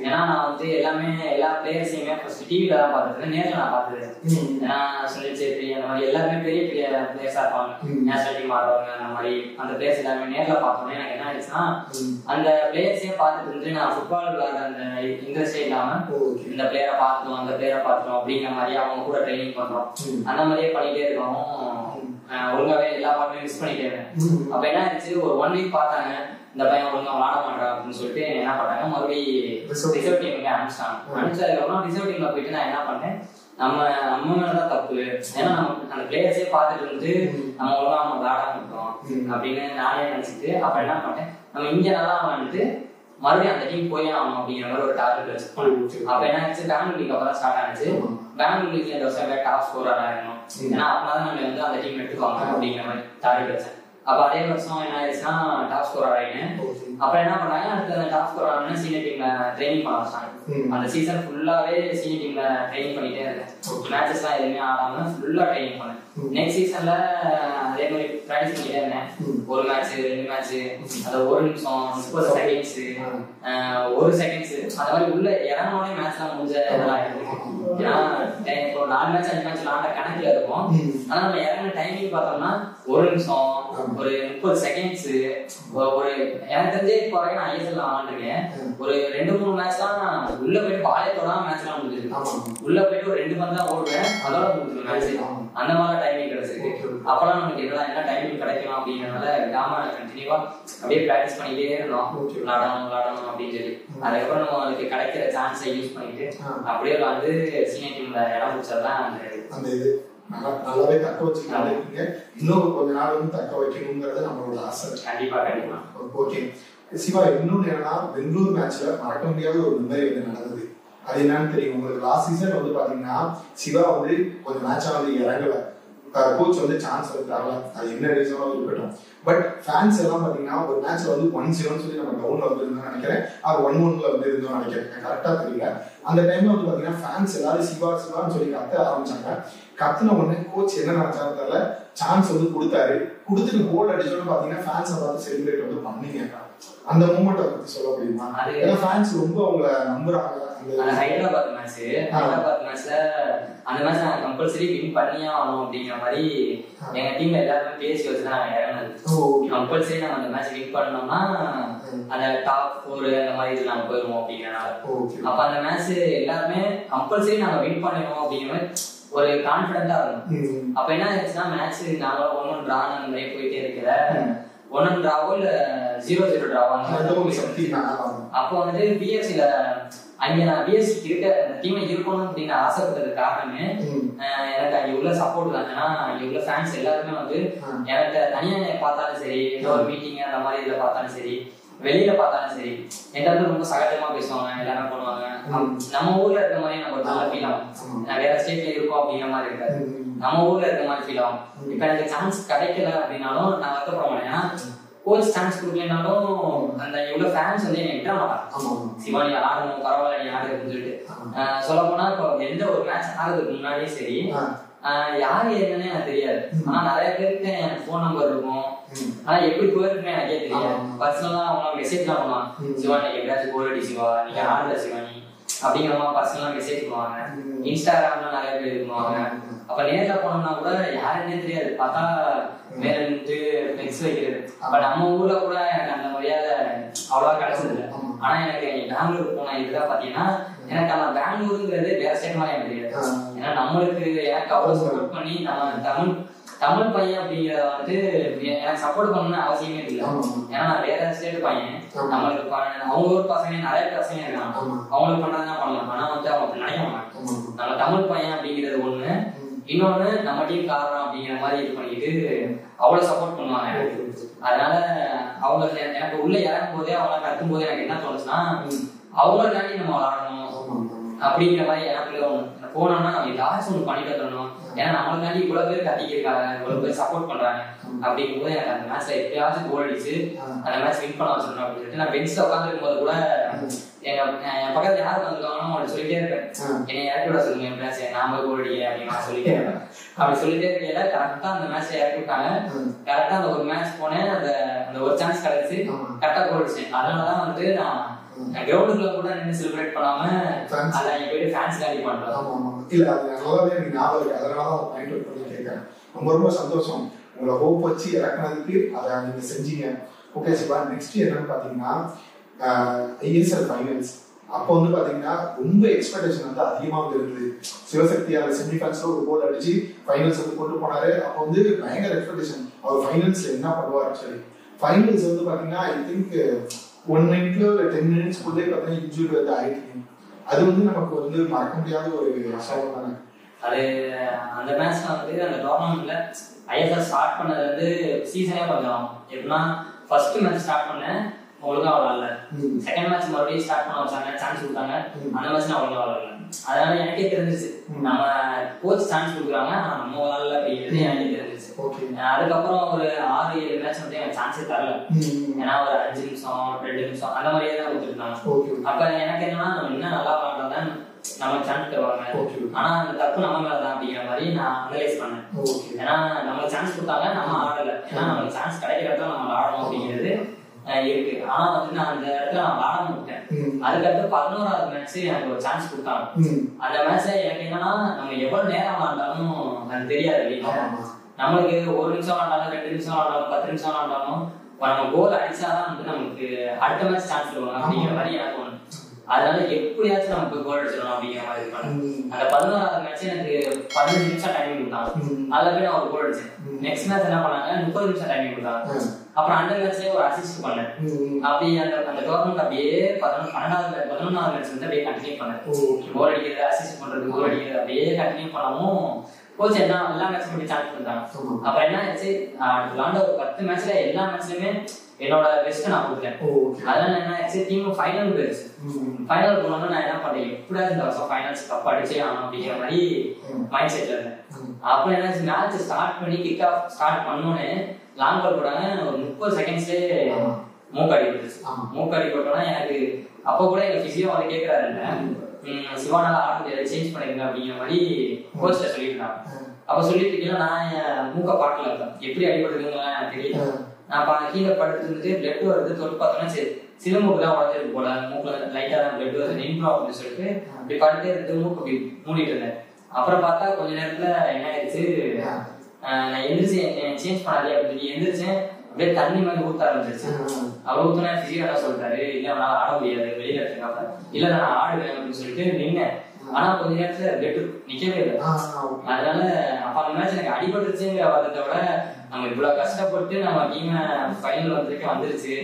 ஏன்னா நான் வந்து எல்லா பிளேயர்ஸையுமே ஃபர்ஸ்ட் டிவில தான் பார்த்தது, நேரில் நான் பார்த்தது. ஏன்னா சுனில் சேத்ரி அந்த மாதிரி எல்லாருமே பெரிய பெரிய பிளேயர்ஸா இருப்பாங்க, நேஷனல் டீம் ஆடுறவங்க. அந்த மாதிரி அந்த பிளேயர்ஸ் எல்லாருமே நேரில் பார்த்தோன்னே எனக்கு என்ன ஆயிடுச்சுன்னா அந்த பிளேயர்ஸையும் பார்த்துட்டு இருந்து நான் ஃபுட்பால் விளையாடுற அந்த இன்ட்ரெஸ்டே இல்லாம இந்த பிளேயரை பார்த்துட்டோம் அந்த பிளேயரை பார்த்துட்டோம் அப்படிங்கிற மாதிரி அவங்க கூட ட்ரைனிங் பண்றோம். அந்த மாதிரியே பண்ணிட்டே இருக்கோம். ஒழுங்காவே எல்லா பாட்டுமே மிஸ் பண்ணிட்டே இருக்கேன். அப்ப என்ன ஆயிடுச்சு, ஒரு 1 வீக் பார்த்தாங்க இந்த பையன் ஒழுங்கா விளாட மாட்டான் அப்படின்னு சொல்லிட்டு என்ன பண்ணாங்க, மறுபடியும் ரிசர்வ் டீமுக்கு அனுப்பிச்சிட்டாங்க. அனுப்பிச்சதுக்கப்புறம் ரிசர்வ் டீம்ல போயிட்டு நான் என்ன பண்ணேன், நம்ம மேலதான் தப்பு. ஏன்னா நம்ம அந்த பிளேயர்ஸே பார்த்துட்டு இருந்து நம்ம ஒழுங்கா நம்ம விளாடாம இருக்கோம் அப்படின்னு நானே நினைச்சிட்டு அப்ப என்ன பண்ணேன், நம்ம இங்க நல்லா வந்துட்டு மறுபடியும் அந்த டீம் போய் ஆகணும் அப்படிங்கிற மாதிரி ஒரு டார்கெட் வச்சு அப்ப என்ன ஆச்சு, பெங்களூர் லீக் அப்பதான் ஸ்டார்ட் ஆனிச்சு. பெங்களூர் லீக்ல இந்த வருஷம் டாப் ஸ்கோரரா இருக்கணும், ஏன்னா அப்பதான் நம்ம வந்து அந்த டீம் எடுத்துக்குவாங்க அப்படிங்கிற மாதிரி டார்கெட் வச்சேன். அப்ப அதே வருஷம் என்ன ஆயிடுச்சுன்னா டாப் ஸ்கோரர் ஆயிட்டேன். அப்புறம் என்ன பண்ணாங்க, அடுத்த அந்த டாப் ஸ்கோரர் ஆனா சீனியர் டீம்ல ட்ரைனிங் பண்ண வச்சாங்க. அந்த சீசன் ஃபுல்லாவே சீனியர் டீம்ல ட்ரைனிங் பண்ணிட்டே இருக்கேன். மேட்சஸ் எல்லாம் எதுவுமே ஆடாம ஃபுல்லா ட்ரைனிங் பண்ணேன். நெக்ஸ்ட் சீசன்ல அதே மாதிரி ப்ராக்டிஸ் பண்ணிட்டே இருந்தேன். ஒரு மேட்ச் 2 மேட்ச் அந்த 1 நிமிஷம் 30 செகண்ட்ஸ் 1 செகண்ட்ஸ் அந்த மாதிரி உள்ள இறங்கினோடனே மேட்ச்லாம் முடிஞ்ச இதெல்லாம் இருக்கு. ஏன்னா இப்போ 4 மேட்ச் 5 மேட்ச் விளாண்ட கணக்குல இருக்கும். ஆனா நம்ம இறங்கின டைமிங் பார்த்தோம்னா 1 நிமிஷம் ஒரு 30 செகண்ட்ஸ் ஒரு எனக்கு தெரிஞ்சே இப்போ வரைக்கும் நான் ஐஎஸ்எல் விளாண்டுருக்கேன். ஒரு 2-3 மேட்ச் தான் உள்ள போயிட்டு பாலே தொடாம மேட்ச் எல்லாம் முடிஞ்சிருக்கு. உள்ள போயிட்டு ஒரு 2 பந்து தான் ஓடுவேன், அதோட முடிஞ்சிருக்கு மேட்ச். அந்த மாதிரி டைமிங் கிடைச்சிருக்கு. அப்பெல்லாம் நமக்கு என்ன டைமிங் கிடைக்கும் அப்படிங்கிறதுனால விடாம கண்டினியூவா அப்படியே பிராக்டிஸ் பண்ணிட்டே இருந்தோம். விளாடணும் அப்படின்னு சொல்லி அதுக்கப்புறம் நம்மளுக்கு கிடைக்கிற சான்ஸை யூஸ் பண்ணிட்டு அப்படியே வந்து சீனியர் டீம்ல இடம் பிடிச்சதுதான் அந்த இது நல்லாவே தக்க வச்சுக்கிட்டே இருக்கீங்க. இன்னும் கொஞ்ச நாள் வந்து தக்க வைக்கணுங்கிறது நம்மளோட ஆசை. கண்டிப்பா. ஓகே சிவா, இன்னொன்னு என்னன்னா பெங்களூர் மேட்ச்ல மறக்க முடியாத ஒரு மெமரி வந்து நடந்தது. அது என்னன்னு தெரியும் உங்களுக்கு? லாஸ்ட் சீசன் வந்து பாத்தீங்கன்னா சிவா வந்து கொஞ்சம் மேட்சா வந்து இறங்கல, கோச் வந்து சான்ஸ் வந்து தரல, அது என்ன ரீசனோ இருக்கட்டும். பட் ஃபேன்ஸ் எல்லாம் பாத்தீங்கன்னா ஒரு மேட்ச்ல வந்து 1-0 சொல்லி நம்ம டவுன்ல வந்து இருந்தோம் நினைக்கிறேன், அது 1-1 வந்து இருந்தோம் நினைக்கிறேன், கரெக்டா தெரியல. அந்த டைம்ல வந்து பாத்தீங்கன்னா ஃபேன்ஸ் எல்லாரும் சிவான்னு சொல்லி கத்த ஆரம்பிச்சாங்க. கத்துன உடனே கோச் என்ன நினைச்சாரு தெரியல, சான்ஸ் வந்து கொடுத்தாரு. கொடுத்துட்டு கோல் அடிச்சோன்னு பாத்தீங்கன்னா ஃபேன்ஸை பார்த்து செலிப்ரேட் வந்து பண்ணீங்க. அந்த மூமெண்ட்டை பத்தி சொல்ல முடியுமா? ஏன்னா ஃபேன்ஸ் ரொம்ப அவங்கள நம்புறாங்க. ஹைதராபாத் மேட்ச்ல அந்த மேட்ச் நாங்க கம்பல்சரி வின் பண்ணியே ஆகணும் அப்படிங்கிற மாதிரி எங்க டீம்ல எல்லாருமே பேசி வச்சுதான் நாங்க இறங்கினது. கம்பல்சரி நம்ம அந்த மேட்ச் வின் பண்ணோம்னா அந்த டாப் 4 அந்த மாதிரி இது நாங்க போயிருவோம் அப்படிங்கிறனால. அப்ப அந்த மேட்ச் எல்லாருமே கம்பல்சரி நாங்க வின் பண்ணிடுவோம் அப்படிங்கிற மாதிரி ஒரு கான்பிடண்டா இருக்கும். அப்ப என்ன ஆயிடுச்சுன்னா மேட்ச் நாங்க 1-1 டிரா அந்த மாதிரி போயிட்டே இருக்கிற 1-1 டிராவோ இல்ல 0-0 டிராவோ அப்போ வந்துட்டு பிஎஸ்சில அங்க நான் பிஎஸ்சிக்கு இருக்க அந்த டீம்ல இருக்கணும் அப்படின்னு ஆசைப்பட்டதுக்கு காரணமே எனக்கு அங்க உள்ள சப்போர்ட் தான். ஏன்னா அங்க உள்ள ஃபேன்ஸ் எல்லாருமே வந்து எனக்கு தனியா பார்த்தாலும் சரி, ஒரு மீட்டிங் அந்த மாதிரி இதுல பார்த்தாலும் சரி, வெளியில பார்த்தாலும் சரி, எல்லாரும் ரொம்ப சகஜமா பேசுவாங்க, எல்லாரும் பண்ணுவாங்க. நம்ம ஊர்ல இருக்க மாதிரி நம்ம ஒரு நல்ல ஃபீல் ஆகும். வேற ஸ்டேட்ல இருக்கோம் அப்படிங்கிற மாதிரி இருக்காது, நம்ம ஊர்ல இருக்க மாதிரி ஃபீல் ஆகும். இப்ப எனக்கு சான்ஸ் கிடைக்கல அப்படின்னாலும் நான் வருத்தப்பட மாட்டேன். ஏன்னா கோச் சான்ஸ் கொடுக்கலனாலும் அந்த இவ்வளவு ஃபேன்ஸ் வந்து என்னை விட மாட்டாங்க. சிவானி ஆடணும், பரவாயில்ல நீ ஆடு அப்படின்னு சொல்லிட்டு சொல்ல போனா இப்போ எந்த ஒரு மேட்ச் ஆடுறதுக்கு முன்னாடியே சரி யாரு என்னன்னு எனக்கு தெரியாது. ஆனா நிறைய பேருக்கு எனக்கு போன் நம்பர் இருக்கும், ஆனா எப்படி போயிருக்குன்னு எனக்கே தெரியாது. பர்சனலா அவங்க மெசேஜ் தான் பண்ணுவாங்க, சிவானி எப்படியாச்சும் கோல் அடி சிவா, நீங்க ஆடல சிவானி அப்படிங்கிற மாதிரி பர்சனலா மெசேஜ் பண்ணுவாங்க. இன்ஸ்டாகிராம்ல நிறைய பேர் இருக்குவாங்க. அப்ப நேர்ல போனோம்னா கூட யாருன்னே தெரியாது, பார்த்தா மேல நின்று ஃபிளெக்ஸ் வைக்கிறது. அப்ப நம்ம ஊர்ல கூட எனக்கு அந்த மரியாதை அவ்வளவா கிடைச்சது இல்லை. ஆனா எனக்கு பெங்களூர் போன இதுதான் பாத்தீங்கன்னா எனக்கு அந்த பெங்களூருங்கிறது வேற ஸ்டேட் மாதிரி எனக்கு தெரியாது. ஏன்னா நம்மளுக்கு எனக்கு அவ்வளவு சப்போர்ட் பண்ணி நம்ம தமிழ் பையன் அப்படிங்கிறத வந்து எனக்கு சப்போர்ட் பண்ணணும்னு அவசியமே இல்லை. ஏன்னா நான் வேற ஸ்டேட் பையன், நம்மளுக்கு அவங்க ஊர் பசங்க நிறைய பசங்க இருக்காங்க, அவங்களுக்கு பண்றதுதான் பண்ணலாம். ஆனா வந்து அவங்க நினைக்க மாட்டாங்க நம்ம தமிழ் பையன் அப்படிங்கிறது ஒண்ணு, இன்னொன்னு நம்ம டீம் காரணம் அப்படிங்கிற மாதிரி இது பண்ணிட்டு அவ்வளவு சப்போர்ட் பண்ணுவாங்க எனக்கு. அதனால அவங்க எனக்கு உள்ள இறங்கும் போதே அவங்க கத்தும் போதே எனக்கு என்ன தோணுச்சுன்னா அவங்களுக்காண்டி நம்ம விளாடணும் அப்படிங்கிற மாதிரி எனக்குள்ள ஒண்ணு போனோம்னா நம்ம ஏதாச்சும் ஒண்ணு பண்ணிட்டு வரணும். ஏன்னா நம்மளுக்காண்டி இவ்வளவு பேர் கத்திக்கிருக்காங்க, இவ்வளவு பேர் சப்போர்ட் பண்றாங்க அப்படிங்கும் போது எனக்கு அந்த மேட்ச்ல எப்பயாச்சும் கோல் அடிச்சு அந்த மேட்ச் வின் பண்ண வச்சிடணும் அப்படின்னு சொல்லிட்டு நான் பெஞ்ச்ல உட்காந்துருக்கும் போது கூட என் பக்கத்துல யார் வந்திருக்காங்கன்னு அவங்களை சொல்லிட்டே இருப்பேன், என்னை இறக்கி விட சொல்லுங்க என் மேட்ச் நாம கோல் அடிக்க அப்படின்னு நான் சொல்லிட்டே இருப்பேன். அப்படி சொல்லிட்டே இருக்கையில கரெக்டா அந்த மேட்ச்ல இறக்கி விட்டாங்க. கரெக்டா அந்த ஒரு மேட்ச் போனேன், அந்த ஒரு சான்ஸ் கிடைச்சு கரெக்டா கோல் அடிச்சேன். அதனாலதான் வந்து நான் கிரவுண்டுக்குள்ள கூட நின்று செலிப்ரேட் பண்ணாம அத இங்க போயிட்டு ஃபேன்ஸ் காலி பண்றோம். இல்ல அது நல்லாவே எனக்கு ஞாபகம் இருக்கு, அதனாலதான் பாயிண்ட் அவுட் பண்ணி கேட்கறேன். ரொம்ப ரொம்ப சந்தோஷம் உங்களை ஹோப் வச்சு இறக்குனதுக்கு அதை நீங்க செஞ்சீங்க. ஓகே சிவா, நெக்ஸ்ட் என்னன்னு பாத்தீங்கன்னா ஐஎஸ்எல் ஃபைனல்ஸ். அப்போ வந்து பாத்தீங்கன்னா ரொம்ப எக்ஸ்பெக்டேஷன் வந்து அதிகமா இருந்தது. சிவசக்தி அந்த செமிஃபைனல்ஸ்ல ஒரு கோல் அடிச்சு ஃபைனல்ஸ் வந்து கொண்டு போனாரு. அப்போ வந்து பயங்கர எக்ஸ்பெக்டேஷன் அவர் ஃபைனல்ஸ்ல என்ன பண்ணுவாரு சொல்லி. ஃபைனல்ஸ் வந்து பாத்தீங்கன்னா ஐ திங்க் 1 மினிட்ல 10 மினிட்ஸ்க்குள்ளே பார்த்தீங்கன்னா இன்ஜூரி வந்து ஆயிடுச்சு. அது வந்து நமக்கு வந்து மறக்க முடியாத ஒரு விஷயம் தானே. அது அந்த மேட்ச்ல வந்து அந்த டோர்னமெண்ட்ல ஐஎஸ்எல் ஸ்டார்ட் பண்ணது வந்து சீசனே கொஞ்சம் எப்படின்னா ஃபர்ஸ்ட் மேட்ச் ஸ்டார்ட் பண்ணேன் ஒழுங்கா விளாடல, செகண்ட் மேட்ச் மறுபடியும் ஸ்டார்ட் பண்ண வச்சாங்க, சான்ஸ் கொடுத்தாங்க, அந்த மேட்ச் நான் ஒழுங்கா விளாடல. அதனால எனக்கே தெரிஞ்சிச்சு நம்ம கோச் சான்ஸ் கொடுக்குறாங்க நம்ம விளாடல அப்படிங்கிறது எனக்கே தெரிஞ்சிச்சு. அதுக்கப்புறம் ஒரு 6-7 மேட்ச் வந்து எனக்கு சான்ஸே தரல. ஏன்னா ஒரு 5 நிமிஷம் 2 நிமிஷம் அந்த மாதிரியே தான் கொடுத்துருக்காங்க. அப்ப எனக்கு என்னன்னா நம்ம இன்னும் நல்லா விளாண்டாதான் நமக்கு சான்ஸ் தருவாங்க, ஆனா அந்த தப்பு நம்ம மேலதான் அப்படிங்கிற மாதிரி நான் அனலைஸ் பண்ணேன். ஏன்னா நம்மளுக்கு சான்ஸ் கொடுத்தாங்க நம்ம ஆடல, ஏன்னா நம்மளுக்கு சான்ஸ் கிடைக்கிறதா நம்ம ஆடணும் அப்படிங்கிறது இருக்கு. ஆனா வந்து நான் அந்த இடத்துல நான் விளாட முடிட்டேன். அதுக்கடுத்து 11வது மேட்ச் எனக்கு ஒரு சான்ஸ் கொடுத்தாங்க. அந்த மேட்ச்ல எனக்கு என்னன்னா நம்ம எவ்வளவு நேரம் விளாண்டாலும் அது தெரியாது இல்லையா. நம்மளுக்கு 1 நிமிஷம் விளாண்டாலும் 2 நிமிஷம் விளாண்டாலும் 10 நிமிஷம் விளாண்டாலும் நம்ம கோல் அடிச்சாதான் வந்து நமக்கு அடுத்த மேட்ச் சான்ஸ் கொடுக்கணும் அப்படிங்கிற மாதிரி எனக்கு ஒண்ணு. அதனால எப்படியாச்சும் நமக்கு கோல் அடிச்சிடணும் அப்படிங்கிற மாதிரி இருப்பாங்க. அந்த 11வது மேட்ச் எனக்கு 15 நிமிஷம் டைமிங் கொடுத்தாங்க. அதுல போய் நான் ஒரு கோல் அடிச்சேன். நெக்ஸ்ட் மேட்ச் என்ன பண்ணாங்க 30 நிமிஷம் டைமிங் கொடுத்தாங்க. அப்புறம் அந்த மேட்ச்லயே ஒரு அசிஸ்ட் பண்ணேன். அப்படி அந்த டோர்னமெண்ட் அப்படியே 11வது மேட்ச் வந்து அப்படியே கண்டினியூ பண்ணேன். கோல் அடிக்கிறது, அசிஸ்ட் பண்றது, கோல் அடிக்கிறது அப்படியே கண்டினியூ பண்ணவும் கோச் என்ன எல்லா மேட்சும் பண்ணி சான்ஸ் கொடுத்தாங்க. அப்புறம் என்ன ஆச்சு, விளாண்ட ஒரு 10 மேட்ச்ல எல்லா மேட்ச்லயுமே என்னோட பெஸ்ட் நான் கொடுத்தேன். அதனால என்ன ஆச்சு, டீம் ஃபைனல் போயிருச்சு. ஃபைனல் போனோம்னா நான் என்ன பண்ணேன், எப்படியாவது இந்த வருஷம் ஃபைனல்ஸ் கப் அடிச்சே ஆகணும் அப்படிங்கிற மாதிரி மைண்ட் செட்ல இருந்தேன். அப்புறம் என்ன மேட்ச் ஸ்டார்ட் பண்ணி கிக் ஆஃப் ஸ்டார்ட் பண்ணோன்னே லாங் பால் போட்டாங்க. ஒரு 30 செகண்ட்ஸ்லேயே மூக்காடி போட்டுச்சு. மூக்காடி போட்டோன்னா எனக்கு அப்போ கூட எங்க பிசியோ வந்து கேட்கறாரு, சிவானால ஆர்டர் சேஞ்ச் பண்ணிருங்க அப்படிங்கிற மாதிரி கோச்ல சொல்லியிருந்தாங்க. அப்ப சொல்லிட்டு இருக்கீங்க, நான் என் மூக்க பார்க்கல, எப்படி அடிபடுதுங்களா எனக்கு தெரியல. நான் கீழே படுத்து இருந்துட்டு பிளட் வருது, தொட்டு பார்த்தோன்னா சரி சிறுமூக்கு தான் உடஞ்சிருக்கு போல, மூக்குல லைட்டா தான் பிளட் வருது நின்றோம் அப்படின்னு சொல்லிட்டு அப்படி படுத்தே இருந்து மூக்கு அப்படி மூடிட்டு இருந்தேன். அப்புறம் பார்த்தா கொஞ்ச நேரத்துல என்ன ஆயிடுச்சு, நான் எந்திரிச்சு சேஞ்ச் பண்ணாதே அப்படின்னு எந்திரிச்சேன். அப்படியே தண்ணி மாதிரி ஊத்த ஆரம்பிச்சிருச்சு. அவர் ஊத்துனா பிசியோ என்ன சொல்லிட்டாரு, இல்ல அவனால ஆட முடியாது வெளியில இருக்காங்க, இல்ல நான் ஆடுவேன் அப்படின்னு சொல்லிட்டு நின்னேன். ஆனா கொஞ்ச நேரத்துல பிளட் நிக்கவே இல்லை. அதனால அப்ப அந்த மேட்ச் எனக்கு அடிபட்டுருச்சுங்கிற வாதத்தை விட நம்ம இவ்வளவு கஷ்டப்பட்டு நம்ம டீமை ஃபைனல் வந்துருச்சு,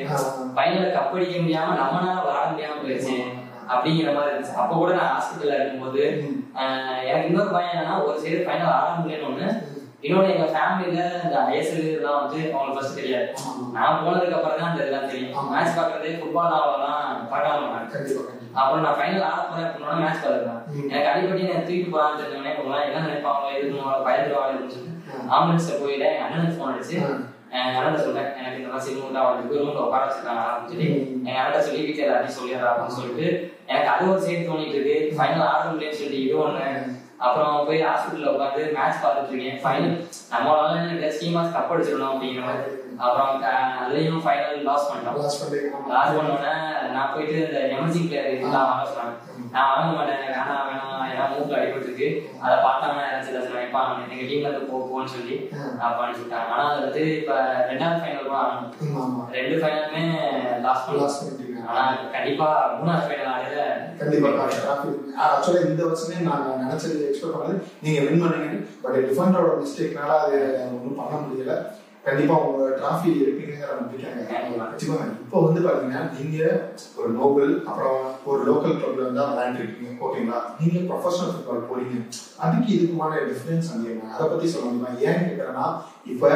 ஃபைனல கப் அடிக்க முடியாம நம்மளால விளாட முடியாம போயிருச்சு அப்படிங்கிற மாதிரி இருந்துச்சு. அப்ப கூட நான் ஹாஸ்பிட்டல்ல இருக்கும்போது எனக்கு இன்னொரு பயம் என்னன்னா, ஒரு சைடு ஃபைனல் ஆட முடியலன்னு ஒண்ணு, இன்னொன்னு எங்க ஃபேமிலியில இந்த ஐஎஸ்எல் எல்லாம் வந்து அவங்களுக்கு ஃபர்ஸ்ட் தெரியாது. நான் போனதுக்கு அப்புறம் தான் அந்த இதெல்லாம் தெரியும். மேட்ச் பாக்குறதே ஃபுட்பால் அவ்வளவுதான் பார்க்காம மாட்டேன். அப்புறம் நான் ஃபைனல் ஆட போறேன் அப்படின்னா மேட்ச் பாத்துருக்கேன். எனக்கு அடிப்படி நான் தூக்கிட்டு போறான்னு தெரிஞ்சவனே போகலாம், என்ன நினைப்பாங்க எதுக்கு பயந்துருவாங்க அப்படின்னு சொல்லிட்டு ஆம்புலன்ஸ்ல போயில எங்க அண்ணனுக்கு போன் அடிச்சு அண்ணன் சொல்றேன், எனக்கு இந்த மாதிரி சிறுமுகா அவளுக்கு ரூம்ல உட்கார வச்சிருக்காங்க அப்படின்னு சொல்லி எங்க அண்ணன் சொல்லி வீட்டுல எல்லாத்தையும் சொல்லிடுறா அப்படின்னு சொல்லிட்டு எனக்கு அது ஒரு சைடு தோணிட்டு இருக்கு. ஃபைனல் ஆட முடியும்னு சொல்லி இது ஒண்ணு. அப்புறம் போய் ஹாஸ்பிட்டல்ல உட்காந்து மேட்ச் பார்த்துட்டு இருக்கேன். ஃபைனல் நம்மளால ஸ்கீமாஸ் கப் அடிச்சிடணும் அப்படிங்கிற மாதிரி. அப்புறம் அதுலயும் ஃபைனல் லாஸ் பண்ணிட்டோம். லாஸ் பண்ணோன்னே நான் போயிட்டு இந்த எமர்ஜிங் பிளேயர் இதெல்லாம் வாங்க சொன்னாங்க. நான் வாங்க மாட்டேன், வேணாம் ஏன்னா மூக்கு அடிபட்டு இருக்கு, அதை பார்த்தாங்கன்னா ஏதாச்சும் நினைப்பாங்க எங்க டீம்ல இருந்து போன்னு சொல்லி அப்படின்னு சொல்லிட்டாங்க. ஆனா அது வந்து இப்ப 2வது ஃபைனல் கூட ஆகணும், 2 ஃபைனலுமே லாஸ் பண்ணிட்டீங்க. ஆனா கண்டிப்பா 3வது ஃபைனல் ஆடுறது கண்டிப்பா. ஆக்சுவலா இந்த வருஷமே நான் நினைச்சது எக்ஸ்பெக்ட் பண்ணது நீங்க வின் பண்ணீங்க. பட் டிஃபெண்டரோட மிஸ்டேக்னால அது ஒன்றும் பண்ண முடியல. கண்டிப்பா உங்க டிராஃபி எடுப்பீங்கிற நம்பிக்கை. இப்போ வந்து பாத்தீங்கன்னா நீங்க ஒரு நோபல் அப்புறம் ஒரு லோக்கல் கிளப்ல வந்து விளையாண்டுருக்கீங்க, ஓகேங்களா? நீங்க ப்ரொஃபஷனல் ஃபுட்பால் போறீங்க, அதுக்கு இதுக்குமான டிஃபரன்ஸ் வந்து என்ன, அதை பத்தி சொல்ல முடியுமா? ஏன்னு கேட்கறேன்னா இப்ப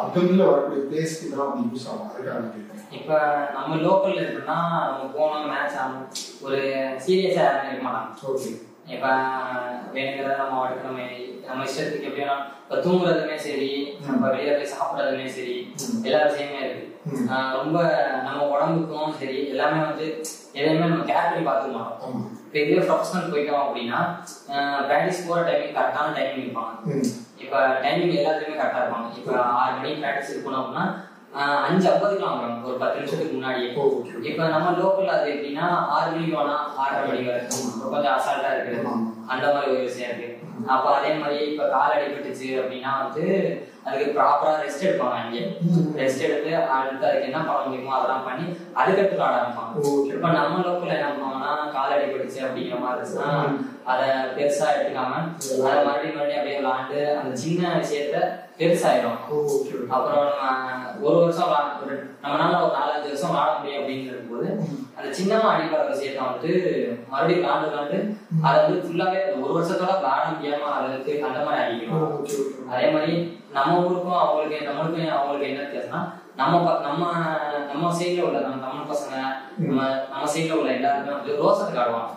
அப்கமிங்ல வரக்கூடிய பிளேஸ் இதெல்லாம் வந்து யூஸ் ஆகும், அதுக்காக கேட்கறேன். இப்ப நம்ம லோக்கல்ல இருக்குன்னா நம்ம போனோம் மேட்ச் ஆகணும், ஒரு சீரியஸா யாரும் இருக்க மாட்டாங்க. ஓகே, இப்ப வேணுங்கிறத நம்ம இஷ்டத்துக்கு எப்படின்னா இப்ப தூங்குறதுமே சரி, நம்ம வெளியில போய் சாப்பிடுறதுமே சரி, எல்லா விஷயமே இருக்கு. ரொம்ப நம்ம உடம்புக்கும் சரி எல்லாமே வந்து எதையுமே நம்ம கேர் பண்ணி பார்த்துக்க மாட்டோம். இப்ப இதே ப்ரொஃபஷனல் போயிட்டோம் அப்படின்னா பிராக்டிஸ் போற டைமிங் கரெக்டான டைமிங் இருப்பாங்க. இப்ப டைமிங் எல்லாத்துக்குமே கரெக்டா இருப்பாங்க. இப்ப 6 மணிக்கு பிராக்டிஸ் இருக்கணும் அப்படின்னா 5:50 வாங்குறாங்க, ஒரு 10 நிமிஷத்துக்கு முன்னாடியே. இப்ப நம்ம லோக்கல் அது எப்படின்னா 6 மணிக்கு வேணா 6:30 மணிக்கு வரைக்கும் கொஞ்சம் அசால்ட்டா இருக்குது, அந்த மாதிரி ஒரு விஷயம் இருக்கு. அப்ப அதே மாதிரி இப்ப கால் அடிபட்டுச்சு அப்படின்னா வந்து அதுக்கு ப்ராப்பரா ரெஸ்ட் எடுப்பாங்க. அங்கே ரெஸ்ட் எடுத்து அடுத்து அதுக்கு என்ன பண்ண முடியுமோ அதெல்லாம் பண்ணி அதுக்கடுத்து விளாட ஆரம்பிப்பாங்க. இப்ப நம்ம லோக்கல்ல என்ன பண்ணுவாங்கன்னா கால் அடிபட்டுச்சு அப்படிங்கிற மாதிரி இருந்துச்சுன்னா அதை பெருசா எடுத்துக்காம அதை மறுபடியும் அப்படியே விளாண்டு அந்த சின்ன விஷயத்த பெருசாயிடும். அப்புறம் நம்ம ஒரு வருஷம் நம்மளால ஒரு 4-5 வருஷம் விளாட முடியும் அப்படிங்கிறது போது அந்த சின்னமா அடிப்படை விஷயத்த வந்து மறுபடியும் விளாண்டு அதை வந்து ஃபுல்லாவே ஒரு வருஷத்தோட விளாட முடியாம அதுக்கு அந்த மாதிரி அடிக்கணும். அதே மாதிரி நம்ம ஊருக்கும் நம்மளுக்கும் அவங்களுக்கு என்ன வித்தியாசம்னா நம்ம சைட்ல உள்ள நம்ம தமிழ் பசங்க நம்ம சைட்ல உள்ள எல்லாருமே வந்து ரோசத்துக்கு ஆடுவாங்க,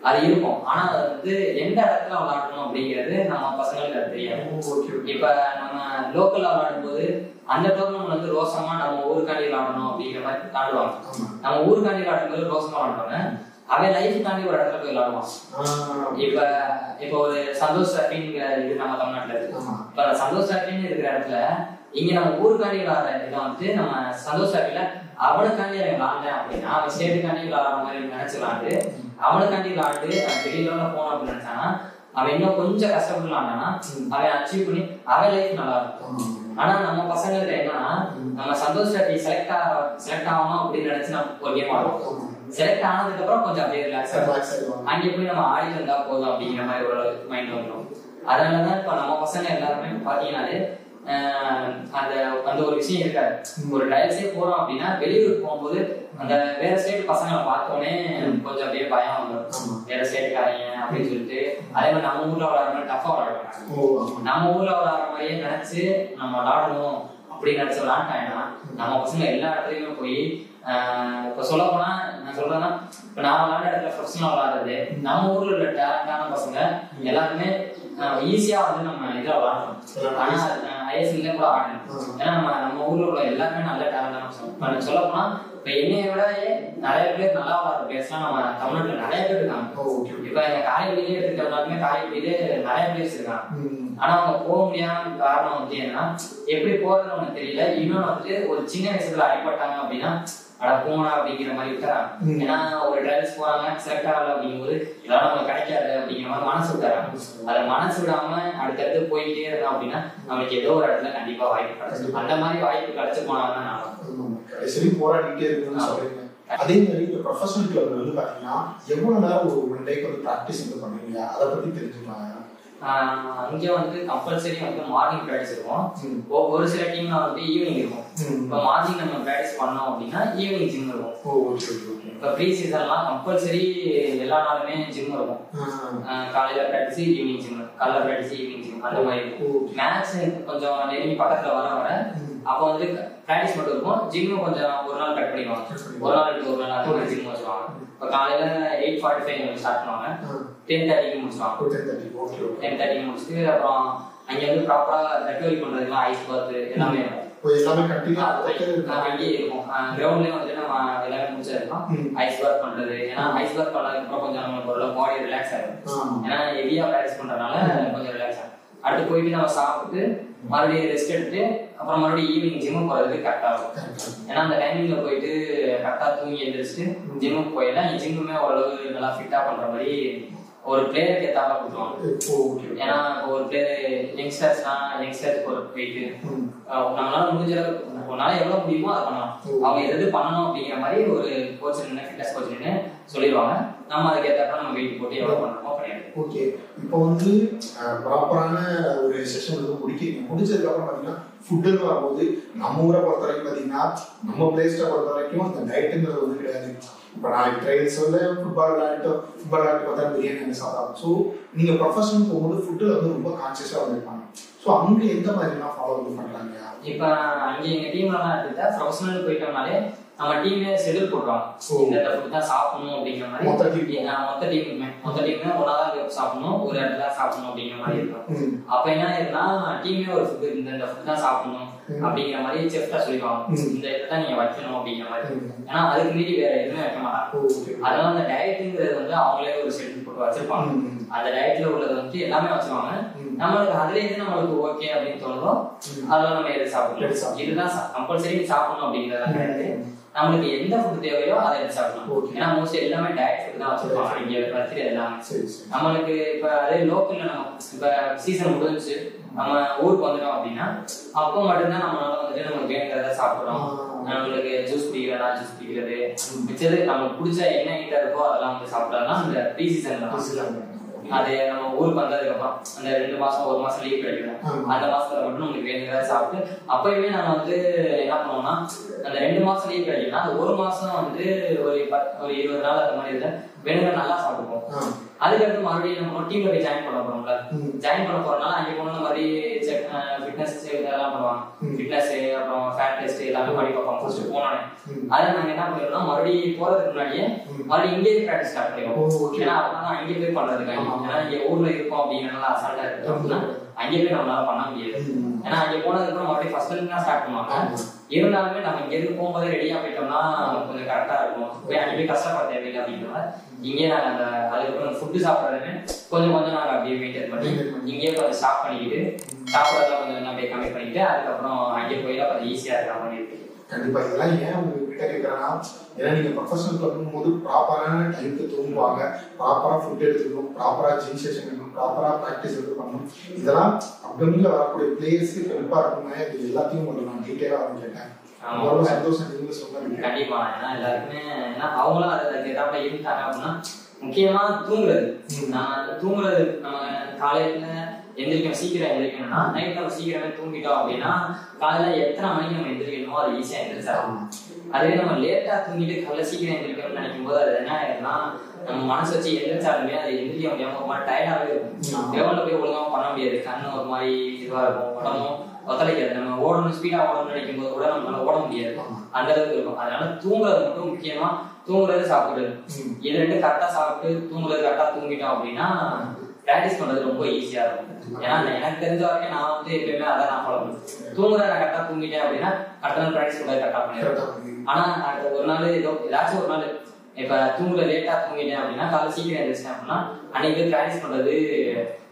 அது இருக்கும். ஆனா அது வந்து எந்த இடத்துல விளையாடணும் அப்படிங்கிறது நம்ம பசங்களுக்கு அது தெரியாது. இப்ப நம்ம லோக்கல்ல விளையாடும் போது அந்த டோர்னமெண்ட் வந்து ரோசமா நம்ம ஊருக்காண்டி விளையாடணும் அப்படிங்கிற மாதிரி விளையாடுவாங்க. நம்ம ஊருக்காண்டி விளையாடும் போது ரோசமா விளையாடுவாங்க, அவன் லைஃப் தாண்டி ஒரு இடத்துல போய் விளையாடுவான். இப்ப ஒரு சந்தோஷ் டிராஃபிங்கிற இது நம்ம தமிழ்நாட்டுல இருக்கு. இப்ப சந்தோஷ் டிராஃபின்னு இருக்கிற இடத்துல இங்க நம்ம ஊருக்காண்டி விளாடுற இதை வந்து நம்ம சந்தோஷ் டிராஃபில அவனுக்காண்டி விளாண்டேன் அப்படின்னா அவன் ஸ்டேட்டுக்காண்டி விளாடுற மாதிரி நினைச்சு விளாண்டு அவனுக்காண்டி விளாண்டு பெரிய லெவலில் போனோம் அப்படின்னு நினைச்சானா அவன் இன்னும் கொஞ்சம் கஷ்டப்பட்டு விளாண்டானா அவன் அச்சீவ் பண்ணி அவன் லைஃப் நல்லா இருக்கும். ஆனா நம்ம பசங்களுக்கு என்னன்னா நம்ம சந்தோஷ் டிராஃபி செலக்ட் ஆகணும் அப்படின்னு நினைச்சு நம்ம ஒரு கேம் ஆடுவோம். செலக்ட் ஆனதுக்கு அப்புறம் கொஞ்சம் அப்படியே ரிலாக்ஸ் ஆகும். அங்கே போய் நம்ம ஆடி இருந்தா போதும் அப்படிங்கிற மாதிரி ஒரு மைண்ட் வந்துடும். அதனாலதான் இப்ப நம்ம பசங்க எல்லாருமே பாத்தீங்கன்னாலே அந்த ஒரு விஷயம் இருக்காது. ஒரு டயல்ஸே போறோம் அப்படின்னா வெளியூருக்கு போகும்போது அந்த வேற ஸ்டேட் பசங்களை பார்த்தோன்னே கொஞ்சம் அப்படியே பயம் வந்துடும். வேற ஸ்டேட்டுக்காரங்க அப்படின்னு சொல்லிட்டு அதே மாதிரி நம்ம ஊர்ல விளையாடுற மாதிரி டஃபா விளையாடுவாங்க. நம்ம ஊர்ல விளையாடுற மாதிரியே நினைச்சு நம்ம விளையாடணும் அப்படின்னு நினைச்சு விளையாண்டாங்கன்னா நம்ம பசங்க எல்லா இடத்துலயுமே போய் இப்ப சொல்ல போனா நான் சொல்றேன்னா இப்ப நான் விளையாட இடத்துல ப்ரொஃபஷனல் விளையாடுறது நம்ம ஊர்ல உள்ள டேலண்டான பசங்க எல்லாருமே ஈஸியா வந்து நம்ம இதை விளையாடணும். ஆனா ஐஎஸ்எல்ல கூட ஆடணும். ஏன்னா நம்ம ஊர்ல உள்ள எல்லாருமே நல்ல டேலண்டான பசங்க. சொல்ல போனா இப்ப என்னைய விட நிறைய பேர் நல்லா விளையாடுற பிளேஸ்லாம் நம்ம தமிழ்நாட்டுல நிறைய பேர் இருக்காங்க. இப்ப எங்க காரைக்குடியிலே எடுத்துக்கிட்டோம்னாலுமே காரைக்குடியிலே நிறைய பிளேஸ் இருக்காங்க. ஆனா அவங்க போக முடியாத காரணம் வந்து என்னன்னா எப்படி போறதுன்னு அவனுக்கு தெரியல. இன்னொன்னு வந்து ஒரு சின்ன வயசுல அடிப்பட்டாங்க அப்படின்னா அட போனா அப்படிங்கிற மாதிரி விட்டுறாங்க. ஏன்னா ஒரு டிரைவர்ஸ் போறாங்க செலக்ட் ஆகல அப்படிங்கும்போது இதெல்லாம் நமக்கு கிடைக்காது அப்படிங்கிற மாதிரி மனசு விட்டுறாங்க. அதை மனசு விடாம அடுத்தடுத்து போயிட்டே இருந்தோம் அப்படின்னா நம்மளுக்கு ஏதோ ஒரு இடத்துல கண்டிப்பா வாய்ப்பு கிடைச்சிடும். அந்த மாதிரி வாய்ப்பு கிடைச்சு போனாங்கன்னா சரி போராடிட்டே இருக்குன்னு சொல்றீங்க. அதே மாதிரி இப்போ ப்ரொஃபஷனல் கிளப்ல வந்து பாத்தீங்கன்னா எவ்வளவு நேரம் ஒரு ஒன் டேக்கு வந்து ப்ராக்டிஸ் வந்து பண்ணுவீங்க அதை பத்தி தெரிஞ்சுக்கலாம். அங்க வந்து கம்பல்சரி வந்து மார்னிங் ப்ராக்டிஸ் இருக்கும். ஒரு சில டீம்ல வந்து ஈவினிங் இருக்கும். இப்போ மார்னிங் நம்ம ப்ராக்டிஸ் பண்ணோம் அப்படின்னா ஈவினிங் ஜிம் இருக்கும். இப்போ ப்ரீ சீசன்லாம் கம்பல்சரி எல்லா நாளுமே ஜிம் இருக்கும். காலையில ப்ராக்டிஸ் ஈவினிங் ஜிம், காலையில ப்ராக்டிஸ் ஈவினிங் ஜிம் அந்த மாதிரி இருக்கும். மேட்ச் கொஞ்சம் நெருங்கி பக்கத்துல வர அப்போ வந்து ப்ராக்டிஸ் மட்டும் இருக்கும். ஜிம்மும் கொஞ்சம் ஒரு நாள் கட் பண்ணிடுவாங்க. ஒரு நாள் விட்டு ஒரு நாள் அந்த மாதிரி ஜிம் வச்சுருவாங்க. இப்போ காலையில 8:45 ஸ்டார்ட் பண்ணுவாங்க. 10:30 முடிச்சுவாங்க. 10:30 முடிச்சுட்டு அப்புறம் அங்கே வந்து ப்ராப்பரா ரெக்கவரி பண்றதுலாம் ஐஸ் பாத் எல்லாமே இருக்கும். அங்கேயே இருக்கும். கிரவுண்ட்லயே வந்துட்டு நம்ம எல்லாமே முடிச்சிருக்கோம். ஐஸ் பாத் பண்றது, ஏன்னா ஐஸ் பாத் பண்ணதுக்கு அப்புறம் கொஞ்சம் நம்மளுக்கு ஒரு பாடி ரிலாக்ஸ் ஆகும். ஏன்னா ஹெவியா ப்ராக்டிஸ் பண்றதுனால கொஞ்சம் ரிலாக்ஸ் ஆகும். அடுத்து போயிட்டு நம்ம சாப்பிட்டு மறுபடியும் ரெஸ்ட் எடுத்துட்டு அப்புறம் மறுபடியும் ஈவினிங் ஜிம்முக்கு போறதுக்கு கரெக்டா இருக்கும். ஏன்னா அந்த டைமிங்ல போயிட்டு கரெக்டா தூங்கி எழுந்திரிச்சிட்டு ஜிம்முக்கு போயிடலாம். ஜிம்முமே ஓரளவு நல்லா ஃபிட்டா பண்ற மாதிரி ஒரு பிளேயருக்கு ஏத்தாப்பா கொடுத்துருவாங்க. ஏன்னா ஒரு பிளேயர் யங்ஸ்டர்ஸ் போயிட்டு நம்மளால முடிஞ்ச உன்னால எவ்வளவு முடியுமோ அதை பண்ணலாம். அவங்க எது பண்ணணும் அப்படிங்கிற மாதிரி ஒரு கோச் நின்று ஃபிட்னஸ் கோச் நின்று சொல்லிடுவாங்க. நம்ம அதுக்கு ஏத்தாப்பா நம்ம வெயிட் போட்டு எவ்வளவு பண்ணணுமோ பண்ணிடுவோம். ஓகே, இப்போ வந்து ப்ராப்பரான ஒரு செஷன் வந்து முடிச்சதுக்கு அப்புறம் பாத்தீங்கன்னா ஃபுட்டுன்னு வரும்போது நம்ம ஊரை பொறுத்த வரைக்கும் பாத்தீங்கன்னா நம்ம பிளேஸ்ட பொறுத்த வரைக்கும் அந்த டயட்டுங்கிறது வந்து கிடையாது. இப்போ நான் ட்ரைல்ஸ் வந்து ஃபுட்பால் விளையாட்டு பார்த்தா பிரியாணி வந்து சாப்பிடலாம். ஸோ நீங்கள் ப்ரொஃபஷனல் போகும்போது ஃபுட்டில் வந்து ரொம்ப கான்சியஸாக வந்துருப்பாங்க. ஸோ அங்கே எந்த மாதிரிலாம் ஃபாலோ பண்ணுறாங்க? இப்போ அங்கே எங்கள் டீம்லாம் எடுத்துக்கிட்டா ப்ரொஃபஷனல் போயிட்டோம்னாலே நம்ம டீமே ஷெட்யூல் போடுவாங்க. இந்த ஃபுட் தான் சாப்பிடணும் அப்படிங்கிற மாதிரி மொத்த டீமுமே ஒன்னாதான் சாப்பிடணும், ஒரு இடத்துல சாப்பிடணும் அப்படிங்கிற மாதிரி இருக்கும். அப்ப என்ன ஆயிருக்குன்னா டீமே ஒரு ஃபுட் இந்த ஃபுட் தான் சாப்பிடணும் அப்படிங்கிற மாதிரி செஃப்டா சொல்லிடுவாங்க. இந்த இடத்தான் நீங்க வைக்கணும் அப்படிங்கிற மாதிரி. ஏன்னா அதுக்கு மீறி வேற எதுவுமே வைக்க மாட்டாங்க. அதனால அந்த டயட்டுங்கிறது வந்து அவங்களே ஒரு ஷெட்யூல் போட்டு வச்சிருப்பாங்க. அந்த டயட்ல உள்ளது வந்து எல்லாமே வச்சுருவாங்க. நம்மளுக்கு அதுல இருந்து நம்மளுக்கு ஓகே அப்படின்னு தோணுதோ அதெல்லாம் நம்ம எது சாப்பிடணும், இதுதான் கம்பல்சரி சாப்பிடணும் அப்படிங்கிறதெல்லாம் கிடையாது. நம்மளுக்கு எந்த ஃபுட் தேவையோ அதை எடுத்து சாப்பிடலாம். ஏன்னா மோஸ்ட்லி எல்லாமே டயட் ஃபுட் தான் வச்சிருப்பாங்க இங்க பத்தி எல்லாம். நம்மளுக்கு இப்ப அதே லோக்கல்ல நம்ம இப்ப சீசன் முடிஞ்சு நம்ம ஊருக்கு வந்துட்டோம் அப்படின்னா அப்போ மட்டும்தான் நம்மளால வந்துட்டு நம்மளுக்கு வேணுங்கிறத சாப்பிடுறோம். நம்மளுக்கு ஜூஸ் குடிக்கிறதா ஜூஸ் குடிக்கிறது மிச்சது நம்மளுக்கு பிடிச்ச என்ன ஐட்டம் இருக்கோ அதெல்லாம் வந்து சாப்பிடலாம். அந்த ப்ரீ சீசன்ல அது நம்ம ஊருக்கு வந்ததுக்கு அப்புறம் அந்த 2 மாசம் 1 மாசம் லீவ் கிடைக்கும். அந்த மாசத்துல மட்டும் நம்மளுக்கு வேணுங்கிறத சாப்பிட்டு அப்பயுமே நம்ம வந்து என்ன பண்ணுவோம்னா அந்த 2 மாசம் லீவ் கிடைக்கும்னா அந்த 1 மாசம் வந்து ஒரு 20 நாள் அந்த மாதிரி இதை வேணுங்கிற நல்லா சாப்பிட்டுப்போம். அதுக்கடுத்து மறுபடியும் நம்ம டீம்ல போய் ஜாயின் பண்ண போறோம்ல, ஜாயின் பண்ண போறதுனால அங்கே போன மாதிரி ஃபிட்னஸ் இதெல்லாம் பண்ணுவாங்க. ஃபிட்னஸ் அப்புறம் ஃபேட் டெஸ்ட் எல்லாமே பண்ணி பார்ப்பாங்க ஃபர்ஸ்ட் போனோன்னே. அதை நாங்க என்ன பண்ணிடுறோம் மறுபடியும் போறதுக்கு முன்னாடியே மறுபடியும் இங்கேயே ப்ராக்டிஸ் ஸ்டார்ட் பண்ணிடுவோம். ஏன்னா அதனால அங்கே போய் பண்றதுக்காக, ஏன்னா இங்க ஊர்ல இருக்கோம் அப்படிங்கிறனால அசால்ட்டா இருக்கு அப்படின்னா அங்கே போய் நம்மளால பண்ண முடியாது. ஏன்னா அங்கே போனதுக்கு அப்புறம் மறுபடியும் ஃபர்ஸ்ட்ல இருந்து தான் ஸ்டார்ட் பண்ணுவாங்க. இருந்தாலுமே நம்ம இங்க இருந்து போகும்போதே ரெடியா போயிட்டோம்னா கொஞ்சம் கரெக்டா இருக்கும். போய் அங்கே போய் கஷ்டப்பட தேவையில்லை அப்படிங்கிறத இங்கே நாங்க அந்த அதுக்கப்புறம் ஃபுட்டு சாப்பிட்றதுன்னு கொஞ்சம் நாங்க அப்படியே மெயின்டைன் பண்ணி இங்கேயே கொஞ்சம் ஸ்டாப் பண்ணிக்கிட்டு சாப்பிட்றதெல்லாம் கொஞ்சம் அப்படியே கம்மி பண்ணிட்டு அதுக்கப்புறம் அங்கே போயிட்டு கொஞ்சம் ஈஸியா இருக்கிற மாதிரி இருக்கு. கண்டிப்பா இதெல்லாம் ஏன் உங்ககிட்ட கேட்கறேன்னா, ஏன்னா நீங்க ப்ரொஃபஷனல் கிளப்பும் போது ப்ராப்பரான டைமுக்கு தூங்குவாங்க, ப்ராப்பரா ஃபுட் எடுத்துக்கணும், ப்ராப்பரா ஜிம் செஷன் எடுக்கணும், ப்ராப்பரா ப்ராக்டிஸ் பண்ணணும். இதெல்லாம் அப்கமிங்ல வரக்கூடிய பிளேயர்ஸ்க்கு ஹெல்ப்பா இருக்குங்க. இது எல்லாத்தையும் உங்களுக்கு நான் டீட்டெயிலா வந்து கேட்டேன். ரொம்ப சந்தோஷம் நீங்க சொன்னீங்க. கண்டிப்பா ஏன்னா எல்லாருக்குமே ஏன்னா அவங்களும் அதுக்கு ஏதாவது இருந்தாங்க அப்படின்னா முக்கியமா தூங்குறது. நான் தூங்குறது நம்ம காலையில எந்திரிக்கணும், சீக்கிரம் எந்திரிக்கணும்னா நைட் நம்ம சீக்கிரமே தூங்கிட்டோம் அப்படின்னா காலையில எத்தனை மணிக்கு நம்ம எந்திரிக்கணுமோ அது ஈஸியா எந்திரிச்சிடலாம். அதே நம்ம லேட்டா தூங்கிட்டு காலையில சீக்கிரம் எந்திரிக்கணும்னு நினைக்கும் போது அது என்ன ஆயிருக்குன்னா நம்ம மனசு வச்சு எந்திரிச்சாலுமே அதை எந்திரிக்க முடியாம ஒரு மாதிரி டயர்டாவே இருக்கும். லெவல்ல போய் ஒழுங்காம பண்ண முடியாது, கண்ணு ஒரு மாதிரி இதுவா இருக்கும், உடம்பும் ஒத்துழைக்காது. நம்ம ஓடணும், ஸ்பீடா ஓடணும்னு நினைக்கும் போது கூட நம்மளால ஓட முடியாது, அந்த அளவுக்கு இருக்கும். அதனால தூங்குறது மட்டும் முக்கியமா, தூங்குறது சாப்பிடுறது இது ரெண்டு கரெக்டா சாப்பிட்டு தூங்குறது கரெக்டா தூங்கிட்டோம் அப்படின்னா பிராக்டிஸ் பண்றது ரொம்ப ஈஸியா இருக்கும். ஏன்னா எனக்கு தெரிஞ்ச வரைக்கும் நான் வந்து எப்பயுமே அதை நான் ஃபாலோ பண்ணுவேன். தூங்குறத கரெக்டா தூங்கிட்டேன் அப்படின்னா அடுத்த நாள் பிராக்டிஸ் பண்றது கரெக்டா பண்ணிடுவேன். ஆனா ஒரு நாள் ஏதாச்சும் ஒரு நாள் இப்ப தூங்குற லேட்டா தூங்கிட்டேன் அப்படின்னா காலையில் சீக்கிரம் எழுந்திரிச்சேன் அப்படின்னா அன்னைக்கு பிராக்டிஸ் பண்றது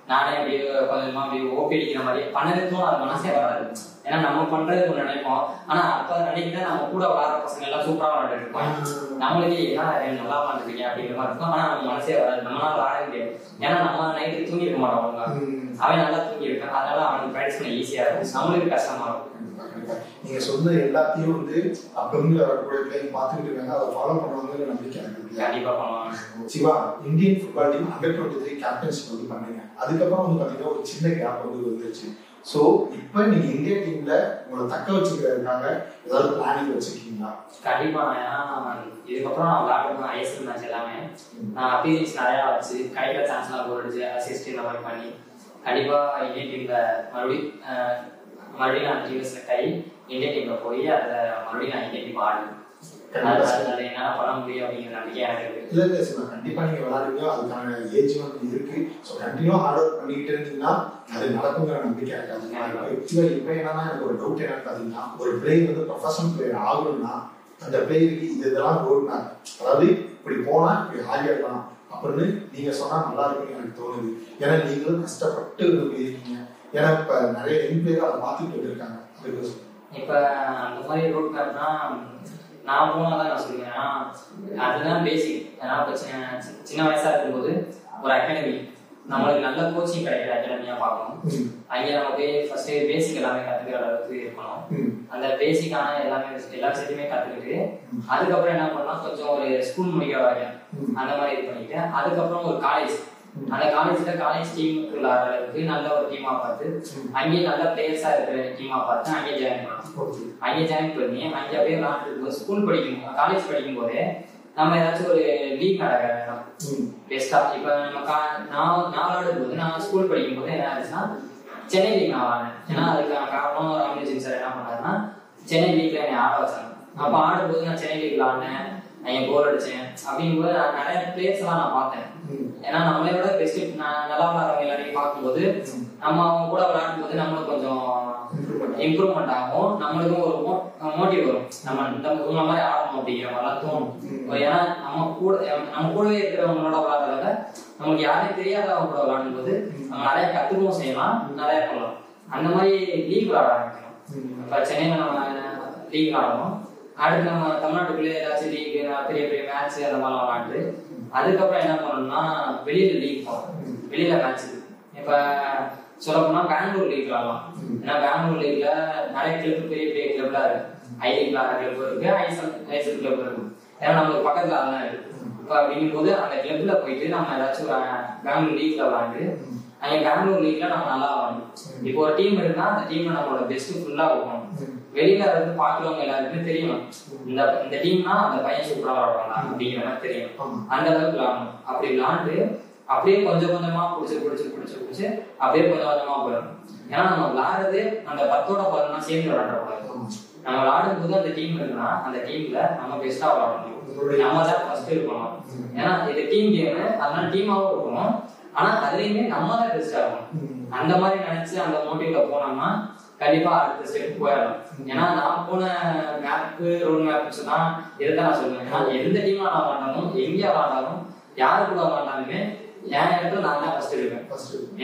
நானே அப்படியே கொஞ்சமா அப்படியே ஓப்பி அடிக்கிற மாதிரி பண்ணவே தோணும், அது மனசே வராது. ஏன்னா நம்ம பண்றது ஒன்று நினைப்போம், ஆனா அப்ப அன்னைக்கு தான் நம்ம கூட விளாடுற பசங்க எல்லாம் சூப்பரா விளாண்டுட்டு இருப்பாங்க. நம்மளுக்கு ஏன் நல்லா விளாண்டுருக்கீங்க அப்படிங்கிற மாதிரி இருக்கும். ஆனா நம்ம மனசே வராது, நம்மளால விளாட முடியாது. ஏன்னா நம்ம நைட்டு தூங்கி இருக்க மாட்டோம், அவங்க அவன் நல்லா தூங்கி இருக்கான், அதனால அவனுக்கு ப்ராக்டிஸ் பண்ண ஈஸியா இருக்கும், நம்மளுக்கு கஷ்டமா இருக்கும். நீங்க சொன்ன எல்லாத்தையும் வந்து அப்பங்க வரக்கூடிய பிள்ளைங்க பார்த்துக்கிட்டு இருக்காங்க, அதை ஃபாலோ பண்ணுவாங்க நம்பிக்கை எனக்கு. கண்டிப்பா பண்ணுவாங்க. Shiva, Indian football team Under-23 captainship வந்து பண்ணீங்க. அதுக்கப்புறம் வந்து பாத்தீங்கன்னா ஒரு சின்ன கேப் வந்து வந்துருச்சு. ஸோ இப்போ நீங்க இந்தியா டீம்ல உங்களை தக்க வச்சுக்கிறதுக்காக ஏதாவது பிளானிங் வச்சிருக்கீங்களா? கண்டிப்பா. ஏன்னா இதுக்கப்புறம் நான் விளையாடுறேன் ஐஎஸ்எல் மேட்ச் எல்லாமே நான் அப்பீரியன்ஸ் நிறையா வச்சு கிடைக்கிற சான்ஸ்லாம் கோல் அடிச்சு அசிஸ்ட் இந்த மாதிரி பண்ணி கண்டிப்பா இந்தியன் டீம்ல மறுபடியும் நான் டீம்ல செலக்ட் ஆகி இந்தியன் டீம்ல போய் அதை மறுபடியும் நான் இந்தியன் டீம் ஆடுவேன். என்னால பண்ண முடியும் அப்படிங்கிற நம்பிக்கை எனக்கு இருக்கு. இல்ல சார், கண்டிப்பா நீங்க விளையாடுவீங்க, அதுக்கான ஏஜ் வந்து இருக்கு. ஸோ கண்டினியூ ஹார்ட் ஒர்க் பண்ணிட்டு இருந்தீங்கன்னா அது நடக்குங்கிற நம்பிக்கை எனக்கு. இப்போ என்னன்னா எனக்கு ஒரு டவுட் என்னன்னு பாத்தீங்கன்னா, ஒரு பிளேயர் வந்து ப்ரொஃபஷனல் பிளேயர் ஆகணும்னா அந்த பிளேயருக்கு இதெல்லாம் ரோட் மேப், அதாவது இப்படி போனா இப்படி ஆகிடலாம் அப்படின்னு நீங்க சொன்னா நல்லா இருக்குன்னு எனக்கு தோணுது. ஏன்னா நீங்களும் கஷ்டப்பட்டு இருக்கீங்க. ஏன்னா இப்ப நிறைய யங் பிளேயர் அதை பார்த்துட்டு இருக்காங்க. இப்ப அந்த மாதிரி ரோட் மேப்னா நான் போனதான் நான் சொல்லுவேன். அதுதான் பேசிக். ஏன்னா இப்போ சின்ன வயசா இருக்கும்போது ஒரு அகாடமி, நம்மளுக்கு நல்ல கோச்சிங் கிடைக்கிற அகாடமியா பார்க்கணும். அங்கே நம்ம போய் ஃபர்ஸ்ட் பேசிக் எல்லாமே கத்துக்கிற அளவுக்கு இருக்கணும். அந்த பேசிக்கான எல்லா விஷயத்தையுமே கத்துக்கிட்டு அதுக்கப்புறம் என்ன பண்ணலாம், கொஞ்சம் ஒரு ஸ்கூல் முடிக்கிற வரைக்கும் அந்த மாதிரி இது பண்ணிட்டு அதுக்கப்புறம் ஒரு காலேஜ், அந்த காலேஜ் டீமுக்கு விளையாடுற அளவுக்கு நல்ல ஒரு டீமா பார்த்து அங்கேயே நல்ல பிளேயர்ஸா இருக்கிற டீமா பார்த்து அங்கேயே ஜாயின் பண்ணலாம். அங்கே ஜாயின் பண்ணி அங்கே அப்படியே விளையாண்டு ஸ்கூல் காலேஜ் படிக்கும் போதே நம்ம ஏதாச்சும் ஒரு லீக் நடக்கிறோம் பெஸ்டா. இப்ப நம்ம நான் விளையாடும் போது நான் ஸ்கூல் படிக்கும் போது என்ன ஆச்சுன்னா சென்னை லீக் நான் விளாடுறேன். ஏன்னா அதுக்கான காரணம் ராமலிஜன் சார் என்ன பண்ணாருன்னா சென்னை லீக்ல என்னை ஆட வச்சாங்க. அப்ப ஆடும்போது நான் சென்னை லீக் விளாடினேன், நான் கோல் அடிச்சேன். அப்படிங்கும்போது நான் நிறைய பிளேயர்ஸ் எல்லாம் நான் பார்த்தேன். ஏன்னா நம்மளோட பெஸ்ட் நல்லா விளையாடுறவங்க எல்லாரையும் பார்க்கும்போது நம்ம அவங்க கூட விளையாடும் போது நம்மளுக்கு கொஞ்சம் இம்ப்ரூவ்மெண்ட் ஆகும், நம்மளுக்கும் ஒரு மோட்டிவ் வரும், நம்ம இந்த மாதிரி ஆடணும் அப்படிங்கிற மாதிரிலாம் தோணும். ஏன்னா நம்ம கூடவே இருக்கிறவங்களோட விளையாடுறத நமக்கு யாரையும் தெரியாதவங்க கூட விளையாடும் போது நம்ம நிறைய கத்துக்கவும் செய்யலாம், நிறைய பண்ணலாம். அந்த மாதிரி லீக் விளையாட ஆரம்பிக்கணும். இப்ப சென்னையில நம்ம லீக் விளையாடணும், அடுத்து நம்ம தமிழ்நாட்டுக்குள்ளே ஏதாச்சும் லீக் பெரிய பெரிய மேட்ச் அந்த மாதிரிலாம் விளையாண்டு அதுக்கப்புறம் என்ன பண்ணணும்னா வெளியில லீக் போகணும், வெளியில மேட்ச். இப்ப சொல்ல போனா பெங்களூர் லீக் விளாடலாம். ஏன்னா பெங்களூர் லீக்ல நிறைய கிளப் பெரிய பெரிய கிளப்ல இருக்கு, ஐ லீக் விளாடுற கிளப் இருக்கு, ஐஎஸ்எல் கிளப் இருக்கு. ஏன்னா நம்மளுக்கு பக்கத்துல அதெல்லாம் இருக்கு. இப்ப அப்படிங்கும் போது அந்த கிளப்ல போயிட்டு நம்ம ஏதாச்சும் பெங்களூர் லீக்ல விளாண்டு அங்கே பெங்களூர் லீக்ல நம்ம நல்லா விளாடணும். இப்போ ஒரு டீம் இருந்தா அந்த டீம்ல நம்மளோட பெஸ்ட் ஃபுல்லா கொடுக்கணும். வெளியில இருந்து பாக்குறவங்க எல்லாருக்குமே தெரியும் இந்த டீம்னா அந்த பையன் சூப்பரா விளாடுவாங்க அப்படிங்கிற மாதிரி தெரியும். அந்த அளவுக்கு விளாடணும். அப்படி விளாண்டு அப்படியே கொஞ்சம் கொஞ்சமா பிடிச்சு அப்படியே கொஞ்சம் கொஞ்சமா போயிடணும். ஏன்னா நம்ம விளாடுறது அந்த 10ஓட 11 சேர்ந்து விளாடக்கூடாது. நம்ம விளாடும் போது அந்த டீம் இருக்குன்னா அந்த டீம்ல நம்ம பெஸ்டா விளாடணும், நம்ம தான் ஃபர்ஸ்ட் இருக்கணும். ஏன்னா இது டீம் கேமு, அதனால டீமாவும் இருக்கணும், ஆனா அதுலயுமே நம்ம தான் பெஸ்டா இருக்கணும். அந்த மாதிரி நினைச்சு அந்த மோட்டிவ்ல போனோம்னா கண்டிப்பா அடுத்த ஸ்டெப் போயிடலாம். ஏன்னா நான் போன ரோட் மேப் சொன்னா இதுதான் நான் சொல்லுவேன். ஏன்னா எந்த டீமா நான் விளாண்டாலும், எங்கேயா விளாண்டாலும், யாரு கூட விளாண்டாலுமே என் இடத்துல நான் தான் ஃபர்ஸ்ட் இருப்பேன்.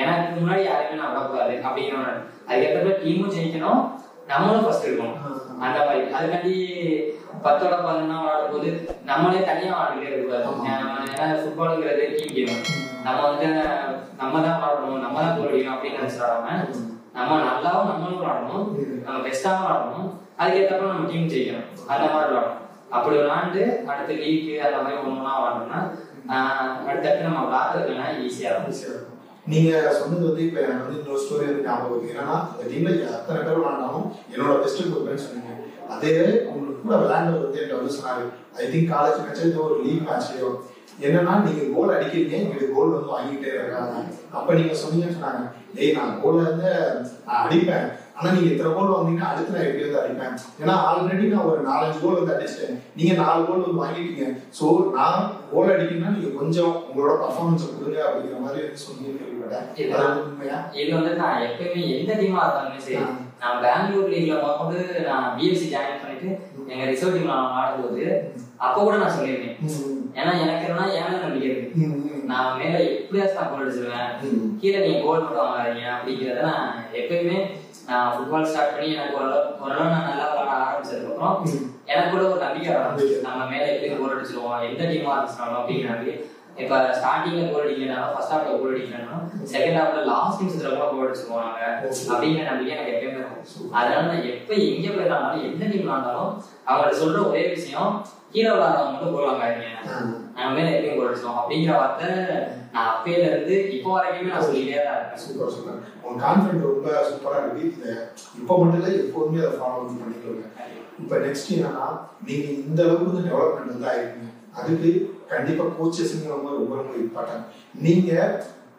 எனக்கு முன்னாடி யாருமே நான் விடக்கூடாது அப்படிங்கிற அதுக்கேற்ற டீமும் ஜெயிக்கணும், நம்மளும் ஃபர்ஸ்ட் இருக்கணும் அந்த மாதிரி. அதுக்காண்டி 10ஓட 11 விளையாடும் போது நம்மளே தனியா விளையாடிட்டே இருக்கக்கூடாது. ஏன்னா ஃபுட்பாலுங்கிறது டீம் கேம். நம்ம வந்து நம்ம தான் விளையாடணும், நம்ம தான் கோல் அடிக்கணும் அப்படின்னு நினைச்சிடாம நம்ம நல்லாவும் நம்மளும் விளையாடணும், நம்ம பெஸ்டாகவும் விளையாடணும், அதுக்கேற்றப்ப நம்ம டீம் ஜெயிக்கணும் அந்த மாதிரி விளையாடணும். அப்படி விளையாண்டு அடுத்த லீக்கு அந்த மாதிரி ஒன்றுனா விளையாடணும்னா அடுத்தடுத்து நம்ம விளையாடுறதுனா ஈஸியாக இருக்கும். நீங்க சொன்னது வந்து இப்ப எனக்கு வந்து இன்னொரு ஸ்டோரி வந்து ஞாபகம் இருக்கு. என்னன்னா இந்த டீம்ல அத்தனை பேர் விளையாண்டாலும் என்னோட பெஸ்ட் கொடுப்பேன்னு சொன்னீங்க. அதே உங்களுக்கு கூட விளையாண்டவர் வந்து என்கிட்ட வந்து சொன்னாரு, ஐ திங்க் காலேஜ் மேட்ச் ஒரு லீக் மேட்ச்லயோ என்னன்னா நீங்க கோல் அடிக்கிறீங்க, எங்களுக்கு கோல் வந்து வாங்கிட்டே இருக்காங்க. அப்ப நீங்க சொன்னீங்கன்னு சொன்னாங்க, டேய் நான் கோலை வந்து நான் அடிப்பேன், ஆனா நீங்க இத்தனை கோல் வந்தீங்கன்னா அடுத்து நான் எப்படி வந்து அடிப்பேன், ஏன்னா ஆல்ரெடி நான் ஒரு 4-5 கோல் வந்து அடிச்சிட்டேன், நீங்க 4 கோல் வந்து வாங்கிட்டீங்க, சோ நான் கோல் அடிக்கணும்னா நீங்க கொஞ்சம் உங்களோட பர்ஃபார்மன்ஸ் கொடுங்க அப்படிங்கிற மாதிரி சொன்னீங்க. இது வந்து நான் எப்பயுமே எந்த டீமா இருந்தாலுமே சரி, நான் பெங்களூர் லீக்ல போகும்போது நான் பிஎஸ்சி ஜாயின் பண்ணிட்டு எங்க ரிசர்வ் டீம்ல ஆடும்போது அப்ப கூட நான் சொல்லியிருக்கேன். ஏன்னா எனக்கு என்னன்னா ஏன் நம்பிக்கை இருக்கு, நான் மேல எப்படியாச்சும் நான் கோல் அடிச்சிருவேன், கீழே நீங்க கோல் மட்டும் வாங்காதீங்க அப்படிங்கிறத நான் எப்பயுமே நான் ஃபுட்பால் ஸ்டார்ட் பண்ணி எனக்கு ஓரளவு நான் நல்லா விளையாட ஆரம்பிச்சதுக்கு அப்புறம் எனக்கு கூட ஒரு நம்பிக்கை வரும், நம்ம மேல எப்படி கோல் அடிச்சிருவோம் எந்த டீமா இருந்துச்சாலும் அப்படிங்கிற. இப்ப ஸ்டார்டிங்ல கோல் அடிக்கலனாலும் ஃபர்ஸ்ட் ஹாஃப்ல கோல் அடிக்கலனாலும் செகண்ட் ஹாஃப்ல லாஸ்ட் நிமிஷத்துல கூட கோல் அடிச்சுருவாங்க அப்படிங்கிற நம்பிக்கை எனக்கு எப்பயுமே இருக்கும். அதனால நான் எப்ப எங்க போயிருந்தாலும் எந்த டீம் விளாண்டாலும் அவங்கள்ட்ட சொல்ற ஒரே விஷயம், கீழே விளாடுறவங்க மட்டும் கோல் வாங்காதீங்க, நம்ம மேல எப்பயும் கோல் அடிச்சோம் அப்படிங்கிற வார்த்தை நான் அப்பையில இருந்து இப்போ வரைக்குமே நான் சொல்லிட்டே தான் இருக்கேன். சூப்பர் சூப்பர், உங்க கான்ஃபிடன்ட் ரொம்ப சூப்பரா இருக்கு. இப்போ மட்டும் இல்லை, எப்போதுமே அதை ஃபாலோ பண்ணிக்கோங்க. இப்ப நெக்ஸ்ட் என்னன்னா, நீங்க இந்த அளவுக்கு வந்து டெவலப்மெண்ட் வந்து ஆயிருக்கீங்க, அதுக்கு கண்டிப்பா கோச்சஸ்ங்கிற மாதிரி ரொம்ப ரொம்ப இம்பார்ட்டன்ட். நீங்க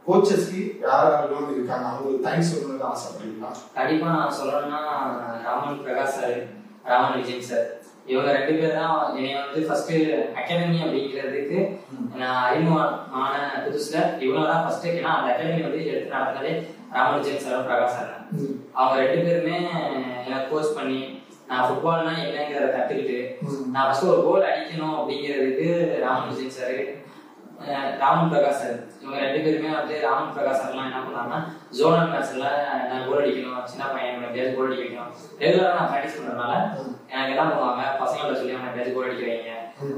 கோச்சஸ்க்கு யாரெல்லாம் இருக்காங்க, அவங்களுக்கு தேங்க்ஸ் சொல்லணும்னு ஆசைப்படுறீங்களா? கண்டிப்பா நான் சொல்லணும்னா ராமன் பிரகாஷ் சார், ராமன் விஜய் சார், இவங்க 2 பேர் தான் என்னை வந்து ஃபர்ஸ்ட் அகாடமி அப்படிங்கிறதுக்கு நான் அறிமுகமான புதுசுல இவங்க தான் ஃபர்ஸ்ட். ஏன்னா அந்த அகாடமி வந்து எடுத்து நடத்தினதே ராமன் விஜய் சார், பிரகாஷ் சார். அவங்க 2 பேருமே எனக்கு கோச் பண்ணி நான் ஃபுட்பால்னா என்னங்கிறத கத்துக்கிட்டு நான் ஃபர்ஸ்ட் ஒரு கோல் அடிக்கணும் அப்படிங்கிறதுக்கு ராமன் விஜய் சார், ராமன் பிரகாஷ் சார், இவங்க 2 பேருமே வந்து ராமன் பிரகாஷ் சார்லாம் என்ன பண்ணாங்கன்னா ஜோனல் மேட்ச்ல நான் கோல் அடிக்கணும், சின்ன பையன் எப்படியாவது கோல் அடிக்க வைக்கணும், ரெகுலரா நான் ப்ராக்டிஸ் பண்றதுனால எனக்கு என்ன பண்ணுவாங்க, பசங்கள்ட்ட சொல்லி அவங்க எப்படியாவது கோல் அடிக்க வைங்க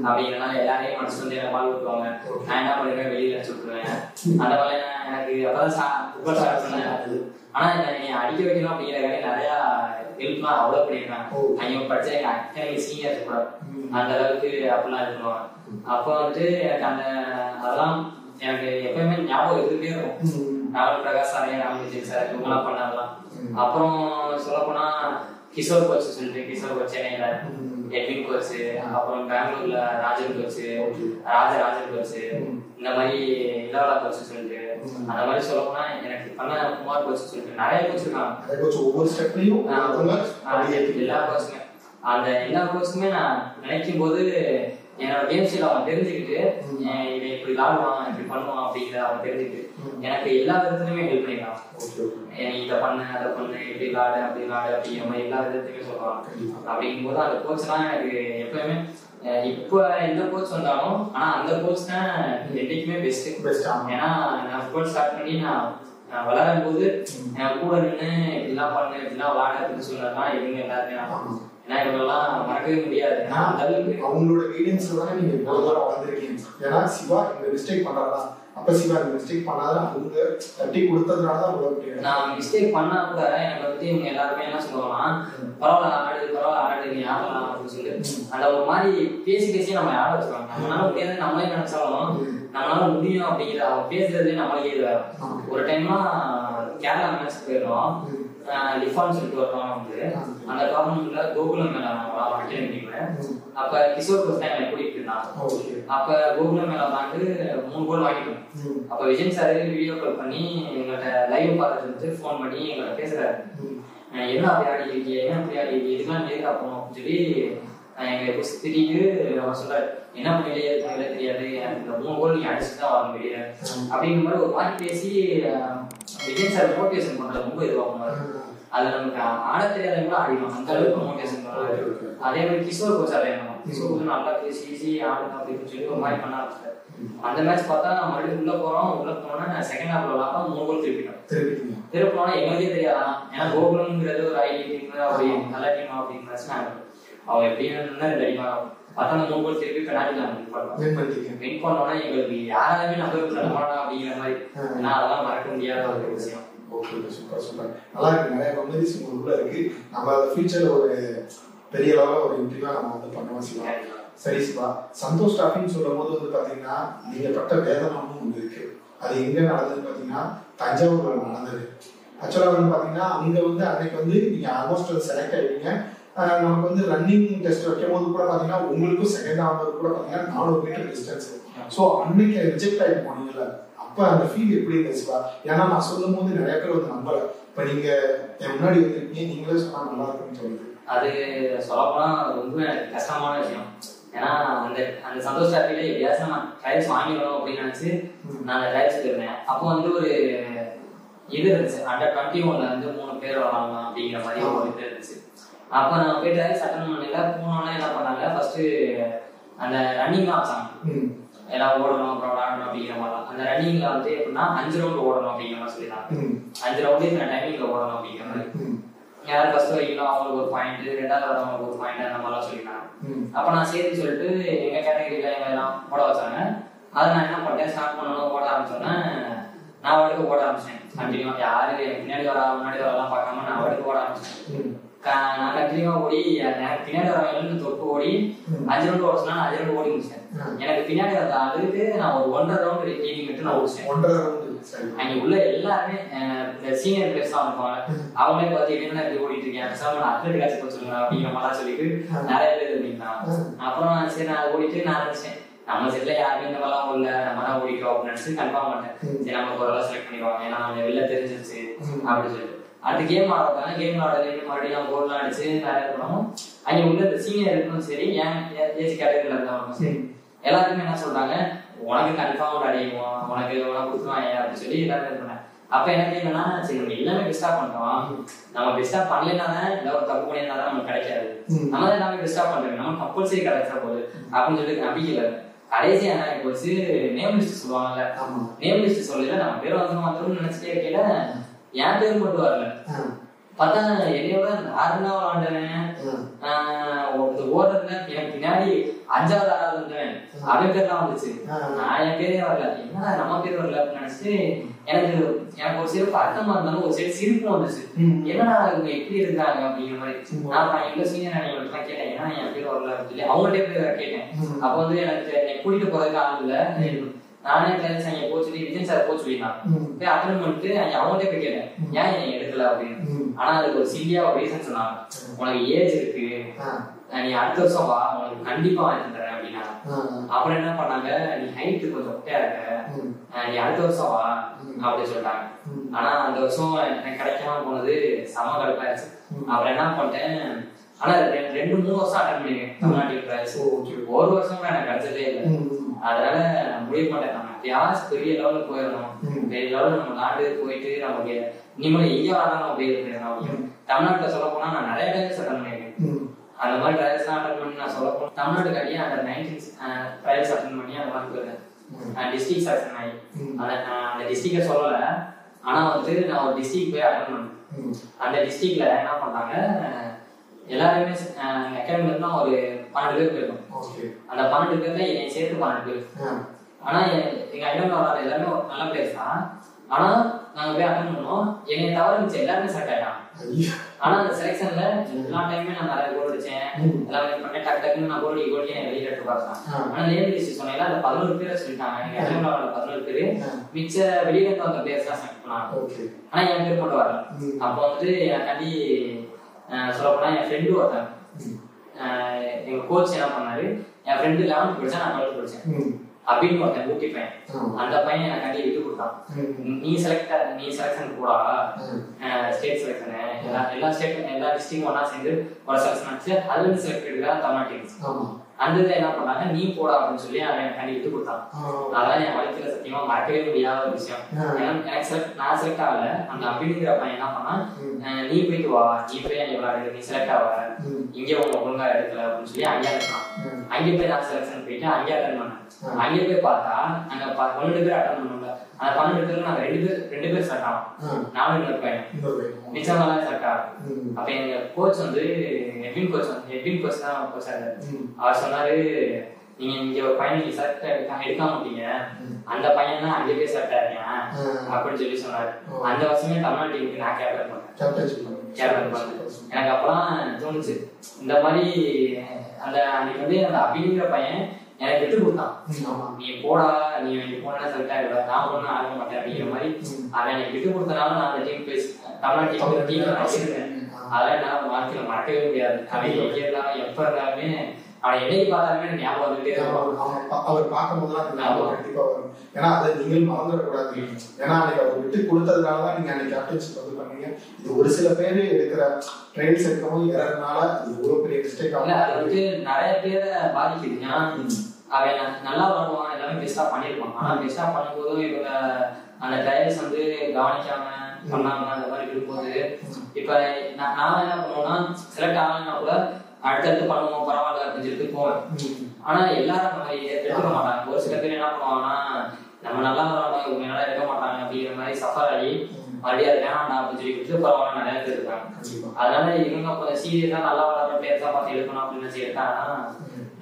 அப்படிங்கிறனால எல்லாரையும் மனசு வந்து என்ன பால் விட்டுவாங்க, நான் என்ன பண்ணுவேன் வெளியில அடிச்சு விட்டுருவேன். அந்த மாதிரி எனக்கு அப்பதான் ஃபுட்பால் ஸ்டார்ட் பண்ணேன். ஆனா என்னை அடிக்க வைக்கணும் அப்படிங்கிறக்காக நிறைய ஹெல்ப்லாம் அவ்வளவு பண்ணிருக்காங்க. அங்க படிச்ச எங்க அக்கா சீனியர்ஸ் கூட அந்த அளவுக்கு அப்படிலாம் இருக்கணும். அப்போ வந்து எனக்கு அந்த அதெல்லாம் எனக்கு எப்பயுமே ஞாபகம் இருந்துட்டே இருக்கும். ராகுல் பிரகாஷ் சார், ராகுல் விஜய் சார் இவங்கெல்லாம் பண்ணதெல்லாம். அப்புறம் சொல்ல போனா கிஷோர் கோச் சொல்லிட்டு, கிஷோர் கோச் சென்னையில எட்வின் கோச், அப்புறம் பெங்களூர்ல ராஜன் கோச், ராஜன் கோச், இந்த மாதிரி இளவலா கோச் சொல்லிட்டு, அந்த மாதிரி சொல்ல போனா எனக்கு பண்ண குமார் கோச் சொல்லிட்டு நிறைய கோச் இருக்காங்க. ஒவ்வொரு ஸ்டெப்லயும் எல்லா கோச்சுமே அந்த எல்லா கோச்சுமே நான் நினைக்கும் போது என்னோட கேம் ஸ்டைல் அவன் தெரிஞ்சுக்கிட்டு இதை இப்படி விளாடுவான் இப்படி பண்ணுவான் அப்படிங்கிறத அவன் தெரிஞ்சுக்கிட்டு எனக்கு எல்லா விதத்துலயுமே ஹெல்ப் பண்ணிக்கலாம். இதை பண்ணு அதை பண்ணு இப்படி விளாடு அப்படி விளாடு அப்படிங்கிற மாதிரி எல்லா விதத்துலயுமே சொல்லுவாங்க. அப்படிங்கும் போது அந்த கோச்லாம் எனக்கு எப்பயுமே இப்போ எந்த கோச் வந்தாலும் ஆனா அந்த கோச் தான் என்னைக்குமே பெஸ்ட். ஏன்னா நான் ஃபுட்பால் ஸ்டார்ட் பண்ணி நான் விளையாடும் போது என் கூட நின்று இப்படிலாம் பண்ணு இப்படிலாம் விளையாடு அப்படின்னு சொன்னதுதான் இவங்க எல்லாருமே. ஏன்னா இவங்கெல்லாம் மறக்கவே முடியாது. அவங்களோட கைடன்ஸ்ல தான் நீங்க இவ்வளவு தூரம் வந்திருக்கீங்க. ஏன்னா சிவா இந்த மிஸ்டேக் பண்றாரா, அப்ப சிவா இந்த மிஸ்டேக் பண்ணாத அவங்க தட்டி கொடுத்ததுனாலதான் அவ்வளவு. நான் மிஸ்டேக் பண்ணா கூட எனக்கு வந்து இவங்க எல்லாருமே என்ன சொல்லுவாங்கன்னா, பரவாயில்ல ஆடு நீ ஆடலாம் அப்படின்னு சொல்லி அந்த ஒரு மாதிரி பேசி நம்ம ஆட வச்சுருவாங்க. நம்மளால முடியாது நம்மளே நினைச்சாலும் நம்மளால முடியும் அப்படிங்கிற அவங்க பேசுறதுலேயே நம்மளுக்கே இது வரும். ஒரு டைம்லாம் கேரளா மேட்ச் போயிடும், லிஃபான்னு சொல்லிட்டு ஒரு டோர்னமெண்ட் வந்து அந்த டோர்னமெண்ட்ல கோகுலம் மேல அகாடமில அப்ப கிஷோர் கோச் தான் எனக்கு கூட்டிட்டு இருந்தான். அப்ப கோகுலம் மேல வந்து 3 கோல் வாங்கிட்டோம். அப்ப விஜய் சார் வீடியோ கால் பண்ணி எங்கள்கிட்ட லைவ் பார்த்துட்டு ஃபோன் பண்ணி எங்கள்கிட்ட பேசுறாரு, என்ன அப்படி ஆடி இருக்கீங்க, என்ன அப்படி ஆடி இருக்கீங்க, இதெல்லாம் நேரா போகணும் அப்படின்னு சொல்லி எங்க திட்டிட்டு அவர் சொல்றாரு, என்ன வெளியே இருக்கீங்களே தெரியாது, எனக்கு இந்த 3 கோல் நீங்க அடிச்சுதான் வரணும் வெளியே அப்படிங்கிற மாதிரி ஒரு மாதிரி பேசி விஜய் சார் மோட்டிவேஷன் பண்றது ரொம்ப இதுவா பண்ணுவாரு. அது நமக்கு ஆட தெரியாத கூட ஆடிடும், அந்த அளவுக்கு மோட்டிவேஷன் பண்ணுவாரு. அதே மாதிரி கிஷோர் கோச் அதே ஸோ நல்லா பேசி ஆடுங்க அப்படின்னு சொல்லி ஒரு மாதிரி பண்ண ஆரம்பிச்சிட்டாரு. அந்த மேட்ச் பார்த்தா மறுபடியும் உள்ள போனோன்னா செகண்ட் ஹாஃப்ல விளாட்டா 3 கோல் திருப்பினோன்னா எங்களுக்கே தெரியாதான். ஏன்னா கோகுலம்ங்கிறது ஒரு ஐடி டீம், அப்படி நல்ல டீம் அப்படிங்கிறச்சு அவன் எப்படின்னு 2 அடிமா பார்த்தா 3 கோல் திருப்பி பெனால்டி வின் பண்ணோம்னா எங்களுக்கு யாராலுமே நம்பருக்கு நடமாடா அப்படிங்கிற மாதிரி. ஏன்னா அதெல்லாம் மறக்க முடியாத ஒரு விஷயம். ஓகே, சூப்பர் நல்லா இருக்கு. நிறைய மெமரிஸ் உள்ள இருக்கு. நம்ம அதை ஃபியூச்சர்ல ஒரு பெரிய லெவலில் ஒரு இன்டர்வியூவா நம்ம வந்து பண்ணுவோம் சிவா. சரி சிவா, சந்தோஷ் டிராஃபின்னு சொல்லும் போது வந்து பாத்தீங்கன்னா நீங்க பட்ட வேதனமும் ஒன்று இருக்கு. அது எங்க நடந்ததுன்னு பாத்தீங்கன்னா தஞ்சாவூர்ல நடந்தது. ஆக்சுவலா வந்து பாத்தீங்கன்னா அங்க வந்து அன்னைக்கு வந்து நீங்க ஆல்மோஸ்ட் செலக்ட் ஆயிட்டீங்க. நமக்கு வந்து ரன்னிங் டெஸ்ட் வைக்கும் போது கூட பாத்தீங்கன்னா உங்களுக்கும் செகண்ட் ஆனது கூட பாத்தீங்கன்னா 400 மீட்டர் டிஸ்டன்ஸ். ஸோ அன்னைக்கு ரிஜெக்ட் ஆகி போனீங்கல்ல, அப்ப அந்த ஃபீல் எப்படி இருந்துச்சுப்பா? ஏன்னா நான் சொல்லும் போது நிறைய பேர் வந்து நம்பல. இப்ப நீங்க என் முன்னாடி வந்துருக்கீங்க, நீங்களே சொன்னா நல்லா இருக்குன்னு சொல்லுது. அது சொல்லப்போனா ரொம்ப எனக்கு கஷ்டமான விஷயம். ஏன்னா அந்த சந்தோஷ் டிராஃபில எப்படியாச்சும் நான் ட்ரைல்ஸ் வாங்கிடணும் அப்படின்னு நினைச்சு நான் அந்த ட்ரைல்ஸ் இருந்தேன். அப்போ வந்து ஒரு இது இருந்துச்சு, அண்டர் 21ல வந்து 3 பேர் வரலாம் அப்படிங்கிற மாதிரி ஒரு இது இருந்துச்சு. அப்போ நான் போய் ட்ரைல்ஸ் அட்டன் பண்ணல. போனோன்னா என்ன பண்ணாங்க, ஃபர்ஸ்ட் அந்த ரன்னிங் தான் வச்சாங்க. எல்லாம் ஓடணும் அப்புறம் விளாடணும் அப்படிங்கிற மாதிரி. அந்த ரன்னிங்ல வந்து எப்படின்னா 5 ரவுண்ட் ஓடணும் அப்படிங்கிற மாதிரி சொல்லிடுறாங்க. 5 ரவுண்டு இந்த டைமிங்ல ஓடணும் அப்படிங்கிற மாதிரி. யாரும் ஃபர்ஸ்ட் வைக்கலாம் அவங்களுக்கு ஒரு பாயிண்ட், 2வது வரவங்களுக்கு ஒரு பாயிண்ட், அந்த மாதிரிலாம் சொல்லிருக்காங்க. அப்ப நான் சரின்னு சொல்லிட்டு எங்க கேட்டகரியில எங்க எல்லாம் ஓட வச்சாங்க. அதை நான் என்ன பண்ணேன், ஸ்டார்ட் பண்ணணும் ஓட ஆரம்பிச்சோன்னே நான் வடுக்கு ஓட ஆரம்பிச்சேன். கண்டினியூ யாரு பின்னாடி முன்னாடி வரலாம் பார்க்காம நான் வடுக்கு ஓட ஆரம்பிச்சேன். நான் கண்டினியூவா ஓடி எனக்கு பின்னாடி வரவங்க தொட்டு ஓடி 5 ரவுண்ட் ஓட சொன்னா 5 ரவுண்ட் ஓடி முடிச்சேன். எனக்கு பின்னாடி வந்த ஆளுக்கு நான் ஒரு 1.5 ரவுண்ட் லீடிங் விட்டு நான் ஓடிச்சேன். 1.5 ரவுண்ட் அங்க உள்ள எல்லாருமே இந்த சீனியர் பிளேயர்ஸ் தான் இருப்பாங்க. அவங்களே பார்த்து என்ன இப்படி ஓடிட்டு இருக்கேன், பேசாம நான் அத்லெட் காட்சி போய் சொல்லுங்க அப்படிங்கிற மாதிரி சொல்லிட்டு நிறைய பேர் இருந்தீங்கன்னா. அப்புறம் சரி நான் ஓடிட்டு நான் நினைச்சேன் நம்ம செட்ல யாருமே இந்த மாதிரிலாம் ஓடல, நம்ம தான் ஓடிக்கிறோம் அப்படின்னு நினைச்சு கன்ஃபார்ம் பண்ணேன். சரி நமக்கு ஒரு செலக்ட் பண்ணிடுவாங்க, ஏன்னா அவங்க வெளில தெரிஞ்சிருச்சு அப்படின்னு சொல்லிட்டு அடுத்த கேம் ஆடுறாங்க. கேம் ஆடுறது மறுபடியும் கோல்லாம் அடிச்சு நிறைய இருக்கணும். அங்க உள்ள இந்த சீனியர் இருக்கணும் சரி, ஏன் ஏஜ் கேட்டகரியில இருந்தவங்க சரி எல்லாருமே என்ன சொல்றாங்க, உனக்கு கன்ஃபார்ம் அடையுவோம், உனக்கு கொடுத்துருவாங்க அப்படின்னு சொல்லி எல்லாரும் இது பண்ணேன். அப்ப எனக்கு என்னன்னா சரி நம்ம எல்லாமே பெஸ்டா பண்றோம், நம்ம பெஸ்டா பண்ணலன்னா தான் இல்லை ஒரு தப்பு பண்ணியிருந்தா தான் நமக்கு கிடைக்காது, நம்ம தான் எல்லாமே பெஸ்டா பண்றோம், நம்ம கம்பல்சரி கிடைச்சா போகுது அப்படின்னு சொல்லி நம்பிக்கை. கடைசி என்ன போச்சு, நேம் லிஸ்ட் சொல்லுவாங்கல்ல, நேம் லிஸ்ட் சொல்லல நம்ம பேர் வந்துடும் நினைச்சிட்டே இருக்கையில என் பேர் மட்டும் வரல. பார்த்தா என்னையோட 6வது ஆண்டவன் ஓடுறதுல எனக்கு பின்னாடி 5வது 6வது வந்தவன் அவன் பேர்லாம் வந்துச்சு. நான் என் பேரே வரல, என்னடா நம்ம பேர் வரல அப்படின்னு நினைச்சு எனக்கு ஒரு சிறு பக்கமா இருந்தாலும் ஒரு சிறு சிரிப்பும் வந்துச்சு. என்னடா இவங்க எப்படி இருக்கிறாங்க அப்படிங்கிற மாதிரி. நான் எவ்வளவு சீனியர் அணிகளுக்கு கேட்டேன், ஏன்னா என் பேர் வரல அப்படின்னு சொல்லி அவங்கள்ட்ட போய் கேட்டேன். அப்ப வந்து எனக்கு கூட்டிட்டு போறதுக்கு ஆள் இல்ல, நானே கிளாஸ் அங்க போச்சு விஜயன் சார் போச்சு போய் அட்டன் பண்ணிட்டு அவங்கள்ட்ட போய் கேட்டேன் ஏன் எடுக்கல அப்படின்னு. ஆனா அதுக்கு ஒரு சில்லியா ஒரு ரீசன் சொன்னாங்க, உனக்கு ஏஜ் இருக்கு, நீ அடுத்த வருஷம் வா, உனக்கு கண்டிப்பா வாங்கி தரேன் அப்படின்னா. அப்புறம் என்ன பண்ணாங்க, நீ ஹைட்டு கொஞ்சம் ஒட்டையா இருக்க, நீ அடுத்த வருஷம் வா அப்படின்னு சொல்லிட்டாங்க. ஆனா அந்த வருஷம் எனக்கு கிடைக்காம போனது செம கடுப்பாயிருச்சு. அப்புறம் என்ன பண்ணிட்டேன், ஆனா 2-3 வருஷம் அட்டன் பண்ணிருக்கேன் தமிழ்நாட்டுக்கு. ஒரு வருஷம் கூட எனக்கு கிடைச்சதே இல்லை. அதனால முடிவு பண்ணிட்டேன், நம்ம எப்பயாவது பெரிய லெவலுக்கு போயிடணும், பெரிய லெவலில் நம்ம நாடு போயிட்டு நமக்கு இனிமேல் எங்கே ஆடணும் அப்படி இருக்கணும். தமிழ்நாட்டில் சொல்ல போனா நான் நிறைய டைம்ஸ் அட்டன் பண்ணிருக்கேன். அந்த மாதிரி ட்ரையல்ஸ் அட்டன் பண்ணி நான் சொல்ல போனேன் தமிழ்நாட்டுக்கு அடியே அந்த 19 ட்ரையல்ஸ் அட்டன் பண்ணி அந்த மாதிரி போயிருக்கேன். டிஸ்ட்ரிக்ட் செலக்ஷன் ஆகி அந்த டிஸ்ட்ரிக்டை சொல்லலை, ஆனா வந்து நான் ஒரு டிஸ்ட்ரிக்ட் போய் அட்டன் பண்ணேன். அந்த டிஸ்ட்ரிக்ட்ல என்ன பண்ணாங்க, எல்லாருமே அகாடமில இருந்தா ஒரு 12 பேர் போயிருக்கோம். அந்த 12 பேர்ல என்னை சேர்த்து 12 பேர். ஆனா எங்க அகாடமில வராது எல்லாமே நல்ல பிளேயர்ஸ் தான். ஆனா நாங்க போய் அட்டன் பண்ணோம், என்னை தவிர மிச்சம் எல்லாருமே செலக்ட் ஆயிட்டான். ஆனா அந்த செலக்ஷன்ல எல்லா டைமே நான் நிறைய கோல் அடிச்சேன், எல்லாமே பண்ணேன், டக்கு டக்குன்னு நான் கோல் வெளியில எடுத்து பார்த்தேன். ஆனா நேம் லிஸ்ட் சொன்னீங்களா அந்த 11 பேரை சொல்லிட்டாங்க. எங்க அகாடமில வர 11 பேரு மிச்ச வெளியில இருந்து வந்த பிளேயர்ஸ் தான் செலக்ட் பண்ணாங்க. ஆனா என் பேர் மட்டும் வரல. அப்போ வந்து எனக்காண்டி சொல்ல போனா என் ஃப்ரெண்டு ஒருத்தன், எங்க கோச் என்ன பண்ணாரு, என் ஃப்ரெண்டு 11th படிச்சா நான் 12th படிச்சேன் அப்படின்னு ஒருத்தன் ஊட்டி பையன், அந்த பையன் எனக்காண்டி விட்டு கொடுத்தான். நீ செலக்ஷன் கூட ஸ்டேட் செலக்ஷனு எல்லா ஸ்டேட் எல்லா டிஸ்ட்ரிக்டும் ஒன்னா சேர்ந்து ஒரு செலக்ஷன் ஆச்சு. அதுல இருந்து செலக்ட் எடுக்கிறா தமிழ்நாட்டுக்கு. அந்த இதில் என்ன பண்ணாங்க, நீ போடா அப்படின்னு சொல்லி அவன் எனக்கு விட்டு கொடுத்தான். அதெல்லாம் என் வாழ்க்கையில சத்தியமா மறக்கவே முடியாத ஒரு விஷயம். எனக்கு நான் செலக்ட் ஆகல, அந்த அப்படிங்கிற பையன் என்ன பண்ணா, நீ போயிட்டு வா, நீ போய் அங்கே விளையாடு, நீ செலக்ட் ஆக இங்கே உங்க ஒழுங்கா எடுக்கல அப்படின்னு சொல்லி அங்கே இருக்கான். அங்கே போய் நான் செலக்ஷன் போயிட்டு அங்கே அட்டன் பண்ணேன். அங்கே போய் பார்த்தா நாங்க 12 பேர் அட்டன் பண்ணோம்ல, அந்த 12 பேருக்கு நாங்க 2 பேர் செலக்ட் ஆகும், நானும் இன்னொரு பையன் மிச்சம் தான் செலக்ட் ஆகும். அப்ப எங்க கோச் வந்து எட்வின் கோச் தான் கோச்சா இருந்தாரு. அவர் சொன்னாரு, நீங்க இங்க ஒரு பையன் நீங்க செலக்ட் எடுக்க மாட்டீங்க, அந்த பையன் தான் அங்கே போய் செலக்ட் ஆயிருக்கேன் அப்படின்னு சொல்லி சொன்னாரு. அந்த வருஷமே தமிழ்நாடு டீமுக்கு நான் கேப்டன் பண்ணேன். எனக்கு அப்பதான் தோணுச்சு, இந்த மாதிரி அந்த அன்னைக்கு வந்து அந்த அப்படிங்கிற பையன் எனக்கு விட்டு கொடுத்தான். நீ போடா, நீ போனா செலக்ட் ஆகிடுவ, நான் ஒன்னும் ஆக மாட்டேன் அப்படிங்கிற மாதிரி அவன் எனக்கு விட்டு கொடுத்தனால நான் அந்த டீம் போய் தமிழ்நாடு டீம் வச்சிருக்கேன். அதெல்லாம் என்னால வாழ்க்கையில மறக்கவே முடியாது. அவன் எங்க இருந்தாலும் எப்ப இருந்தாலுமே அவன் என்னைக்கு பார்த்தாலுமே எனக்கு ஞாபகம் வந்துட்டே இருக்கும். அவர் பார்க்கும் போதுதான் ஞாபகம் கண்டிப்பா வரும். ஏன்னா அதை நீங்கள் மறந்துடக்கூடாது. ஏன்னா அன்னைக்கு அவர் விட்டு கொடுத்ததுனாலதான் நீங்க அன்னைக்கு கேப்டன்ஷிப் வந்து பண்ணீங்க. இது ஒரு சில பேரு எடுக்கிற ட்ரைல்ஸ் எடுக்கும்போது இறதுனால அது இவ்வளவு பெரிய மிஸ்டேக் ஆகும். அது வந்து நிறைய பேரை பாதிக்குது. ஏன்னா அவன் நல்லா வருவான், எல்லாமே பெஸ்டா பண்ணிருப்பான். ஆனா பெஸ்டா பண்ணும்போது இவங்க அந்த ட்ரையல்ஸ் வந்து கவனிக்காம பண்ணாம அந்த மாதிரி இருக்கும்போது இப்ப நான் என்ன பண்ணுவோம்னா, செலக்ட் ஆகலைன்னா கூட அடுத்தடுத்து பண்ணுவோம், பரவாயில்ல அப்படின்னு சொல்லிட்டு போவேன். ஆனா எல்லாரும் அந்த மாதிரி எடுத்துக்க மாட்டாங்க. ஒரு சில பேர் என்ன பண்ணுவாங்கன்னா, நம்ம நல்லா வரோம் இவங்க நல்லா எடுக்க மாட்டாங்க அப்படிங்கிற மாதிரி சஃபர் ஆகி மறுபடியும் அது வேணாண்டா அப்படின்னு சொல்லி கொடுத்து பரவாயில்ல நிறைய பேர் இருக்காங்க. அதனால இவங்க கொஞ்சம் சீரியஸா நல்லா வளர்ற பேர் தான் பார்த்து எடுக்கணும் அப்படின்னு சொல்லிட்டாங்கன்னா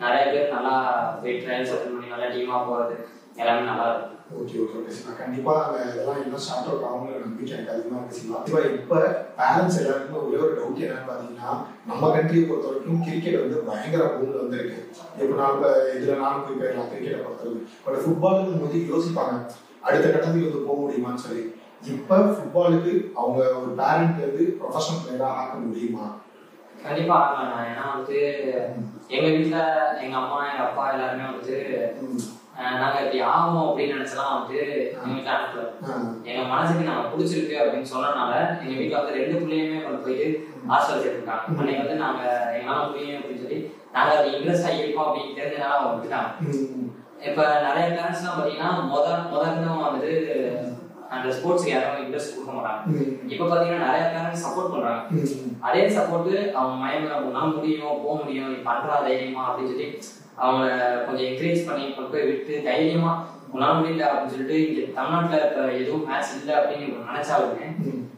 நிறைய பேர் நல்லா போய் ட்ரையல்ஸ் அட்டெண்ட் பண்ணி நல்லா டீமா போறது எல்லாமே நல்லா இருக்கும். ஓகே ஓகே ஓகே சார், கண்டிப்பா இதெல்லாம் இன்னும் ஸ்டார்ட் அவுட் ஆகுங்கிற நம்பிக்கை எனக்கு அதிகமாக இருக்கு. இப்போ பேரண்ட்ஸ் எல்லாருக்குமே ஒரே ஒரு டவுட் என்னன்னு பார்த்தீங்கன்னா, நம்ம கண்ட்ரியை பொறுத்த வரைக்கும் கிரிக்கெட் வந்து பயங்கர பூமில் வந்துருக்கு. இப்போ நான் இப்போ இதில் நானும் போய் போயிடலாம் கிரிக்கெட்டை பொறுத்தவரை. பட் ஃபுட்பாலுக்கு போது யோசிப்பாங்க அடுத்த கட்டத்துக்கு வந்து போக முடியுமான்னு சொல்லி. இப்போ ஃபுட்பாலுக்கு அவங்க ஒரு பேரண்ட் வந்து ப்ரொஃபஷனல் பிளேயராக ஆக்க முடியுமா? கண்டிப்பா ஆகலாம். ஏன்னா வந்து எங்க வீட்டுல எங்க அம்மா எங்க அப்பா எல்லாருமே வந்து நாங்க இப்படி ஆகும் அப்படின்னு நினைச்சலாம் வந்து எங்க வீட்டுல அனுப்பல. எங்க மனசுக்கு நாங்க பிடிச்சிருக்கு அப்படின்னு சொன்னனால எங்க வீட்டுல வந்து 2 பிள்ளையுமே கொண்டு போயிட்டு ஹாஸ்டல் சேர்த்துருக்காங்க. அன்னைக்கு வந்து நாங்க எங்களால முடியும் அப்படின்னு சொல்லி நாங்க அது இன்ட்ரெஸ்ட் ஆகியிருக்கோம் அப்படின்னு தெரிஞ்சனால அவங்க விட்டுட்டாங்க. இப்ப நிறைய பேரண்ட்ஸ் எல்லாம் பாத்தீங்கன்னா முதல்ல வந்துட்டு அந்த ஸ்போர்ட்ஸ்க்கு யாரும் இன்ட்ரெஸ்ட் கொடுக்க மாட்டாங்க. இப்ப பாத்தீங்கன்னா நிறைய பேரண்ட்ஸ் சப்போர்ட் பண்றாங்க. அதே சப்போர்ட் அவங்க மயங்க உன்னால முடியும், போக முடியும், நீ பண்றா தைரியமா அப்படின்னு சொல்லி அவங்கள கொஞ்சம் என்கரேஜ் பண்ணி கொண்டு போய் விட்டு தைரியமா உன்னால முடியல அப்படின்னு சொல்லிட்டு இங்க தமிழ்நாட்டுல இப்ப எதுவும் மேட்ச் இல்லை அப்படின்னு நினைச்சாலுமே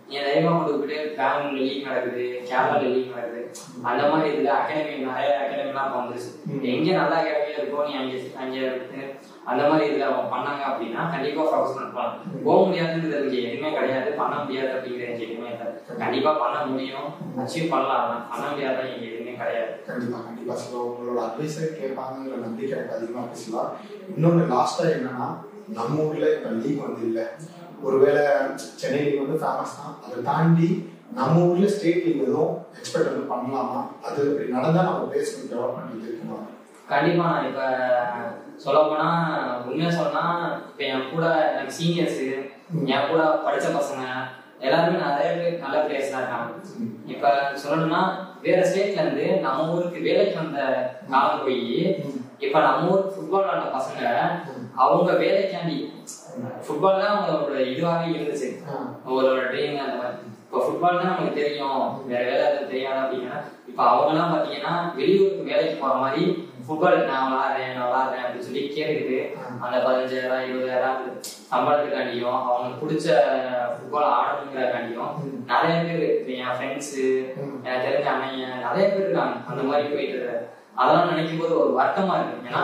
நீ தைரியமா கொண்டு போயிட்டு பெங்களூர்ல லீக் நடக்குது, கேரளால லீக் நடக்குது, அந்த மாதிரி இதுல அகாடமி நிறைய அகாடமிலாம் வந்துருச்சு. எங்க நல்ல அகாடமியா இருக்கோ நீ அங்க அந்த மாதிரி இதுல அவங்க பண்ணாங்க அப்படின்னா கண்டிப்பா ப்ரொஃபஷனல் பண்ணலாம். போக முடியாதுன்றது இங்க எதுவுமே கிடையாது, பண்ண முடியாது அப்படிங்கிற இங்க எதுவுமே இல்லை. கண்டிப்பா பண்ண முடியும், அச்சீவ் பண்ணலாம், பண்ண முடியாதான் இங்க எதுவுமே கிடையாது. கண்டிப்பா கண்டிப்பா சொல்ல உங்களோட அட்வைஸை கேட்பாங்கிற நம்பிக்கை எனக்கு அதிகமாக பேசலாம். இன்னொன்று லாஸ்டா என்னன்னா, நம்ம ஊர்ல இப்ப லீக் வந்து இல்லை. ஒருவேளை சென்னை லீக் வந்து ஃபேமஸ் தான், அதை தாண்டி நம்ம ஊர்ல ஸ்டேட் லீக் எதுவும் எக்ஸ்பெக்ட் வந்து பண்ணலாமா? அது அப்படி நடந்தா நம்ம பேசணும் டெவலப்மெண்ட் இருக்குமா? கண்டிப்பா. நான் இப்ப சொல்ல போனா உண்மையா சொன்னா இப்ப என் கூட எனக்கு சீனியர்ஸ், என் கூட படிச்ச பசங்க எல்லாருமே நிறைய பேர் நல்ல பிளேயர்ஸ் தான் இருக்காங்க. இப்ப சொல்லணும்னா வேற ஸ்டேட்ல இருந்து நம்ம ஊருக்கு வேலைக்கு வந்த காலம் போய் இப்ப நம்ம ஊருக்கு ஃபுட்பால் விளையாண்ட பசங்க அவங்க வேலைக்காண்டி ஃபுட்பால் தான் அவங்களோட இதுவாகவே இருந்துச்சு, அவங்களோட ட்ரீம் அந்த மாதிரி. இப்போ ஃபுட்பால் தான் நமக்கு தெரியும், வேற வேலை எதுவும் தெரியாது அப்படின்னா இப்ப அவங்க எல்லாம் பாத்தீங்கன்னா வெளியூருக்கு வேலைக்கு போற மாதிரி ஃபுட்பால் நான் விளாடுறேன் அப்படின்னு சொல்லி கேட்டுக்கிட்டு அந்த 15,000 20,000 சம்பளத்துக்காண்டியும் அவங்களுக்கு பிடிச்ச ஃபுட்பால் ஆடணுங்கிறக்காண்டியும் நிறைய பேர் என் ஃப்ரெண்ட்ஸு எனக்கு தெரிஞ்ச அண்ணன் நிறைய பேர் இருக்காங்க அந்த மாதிரி போயிட்டு. அதெல்லாம் நினைக்கும் போது ஒரு வருத்தமா இருக்கு. ஏன்னா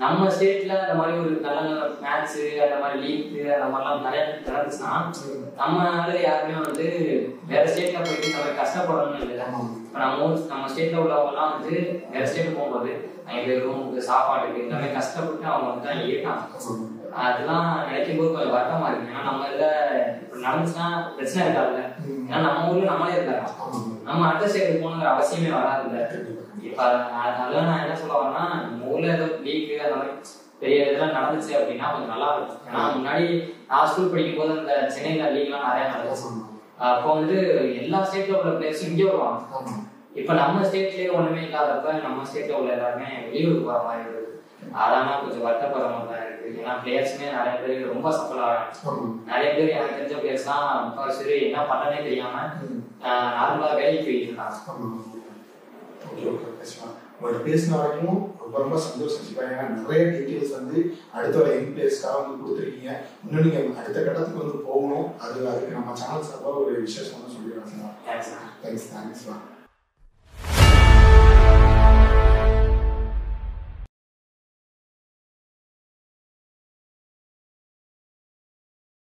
நம்ம ஸ்டேட்ல அந்த மாதிரி ஒரு நல்ல நல்ல மேட்ச் அந்த மாதிரி லீக் அந்த மாதிரிலாம் நிறைய நடந்துச்சுன்னா நம்ம யாருமே வந்து வேற ஸ்டேட்ல போயிட்டு நம்ம கஷ்டப்படணும்னு இல்லை. இப்போ நம்ம ஸ்டேட்ல உள்ளவங்க எல்லாம் வந்து வேற ஸ்டேட் போகும்போது அங்கே ரூமுக்கு சாப்பாட்டுக்கு எல்லாமே கஷ்டப்பட்டு அவங்க வந்து தான் இருக்காங்க. அதெல்லாம் நினைக்கும் போது கொஞ்சம் வருத்தமா இருக்கு. ஏன்னா நம்ம இதுல நடந்துச்சுன்னா பிரச்சனை இருக்காதுல்ல. ஏன்னா நம்ம ஊர்ல நம்மளே இருக்காங்க, நம்ம அடுத்த ஸ்டேட்டுக்கு போகணுங்கிற அவசியமே வராதுல்ல. இப்ப அதெல்லாம் நான் என்ன சொல்ல வரேன்னா, நம்ம ஊர்ல ஏதோ லீக் அந்த மாதிரி பெரிய இதெல்லாம் நடந்துச்சு அப்படின்னா கொஞ்சம் நல்லா இருக்கும். ஏன்னா முன்னாடி நான் ஸ்கூல் படிக்கும் போது அந்த சென்னையில லீக்லாம் நிறைய நடந்துச்சு. அப்போ வந்து எல்லா ஸ்டேட்ல உள்ள பிளேயர்ஸும் இங்கே வருவாங்க. இப்போ நம்ம ஸ்டேட்லயே ஒண்ணுமே இல்லாதப்ப நம்ம ஸ்டேட்ல உள்ள எல்லாருமே வெளியூருக்கு போற மாதிரி இருக்குது. அதெல்லாம் கொஞ்சம் வருத்தப்படுற மாதிரி தான் இருக்கு. ஏன்னா பிளேயர்ஸுமே நிறைய பேர் ரொம்ப சஃபர் ஆகிறாங்க. நிறைய பேர் எனக்கு தெரிஞ்ச பிளேயர்ஸ் தான் சரி என்ன பண்ணனே தெரியாம நார்மலா வேலைக்கு போயிட்டு இருக்காங்க. உங்கள்கிட்ட பேசின வரைக்கும் ரொம்ப சந்தோஷம் சிவா. ஏன்னா நிறைய டீட்டெயில்ஸ் வந்து அடுத்த வர யங் பிளேயர்ஸ்க்காக வந்து கொடுத்துருக்கீங்க. இன்னும் நீங்க அடுத்த கட்டத்துக்கு வந்து போகணும். அதுக்கு நம்ம சேனல் சார்பாக ஒரு விசேஷம் சொல்லிடுறேன். தேங்க்ஸ். தேங்க்ஸ்.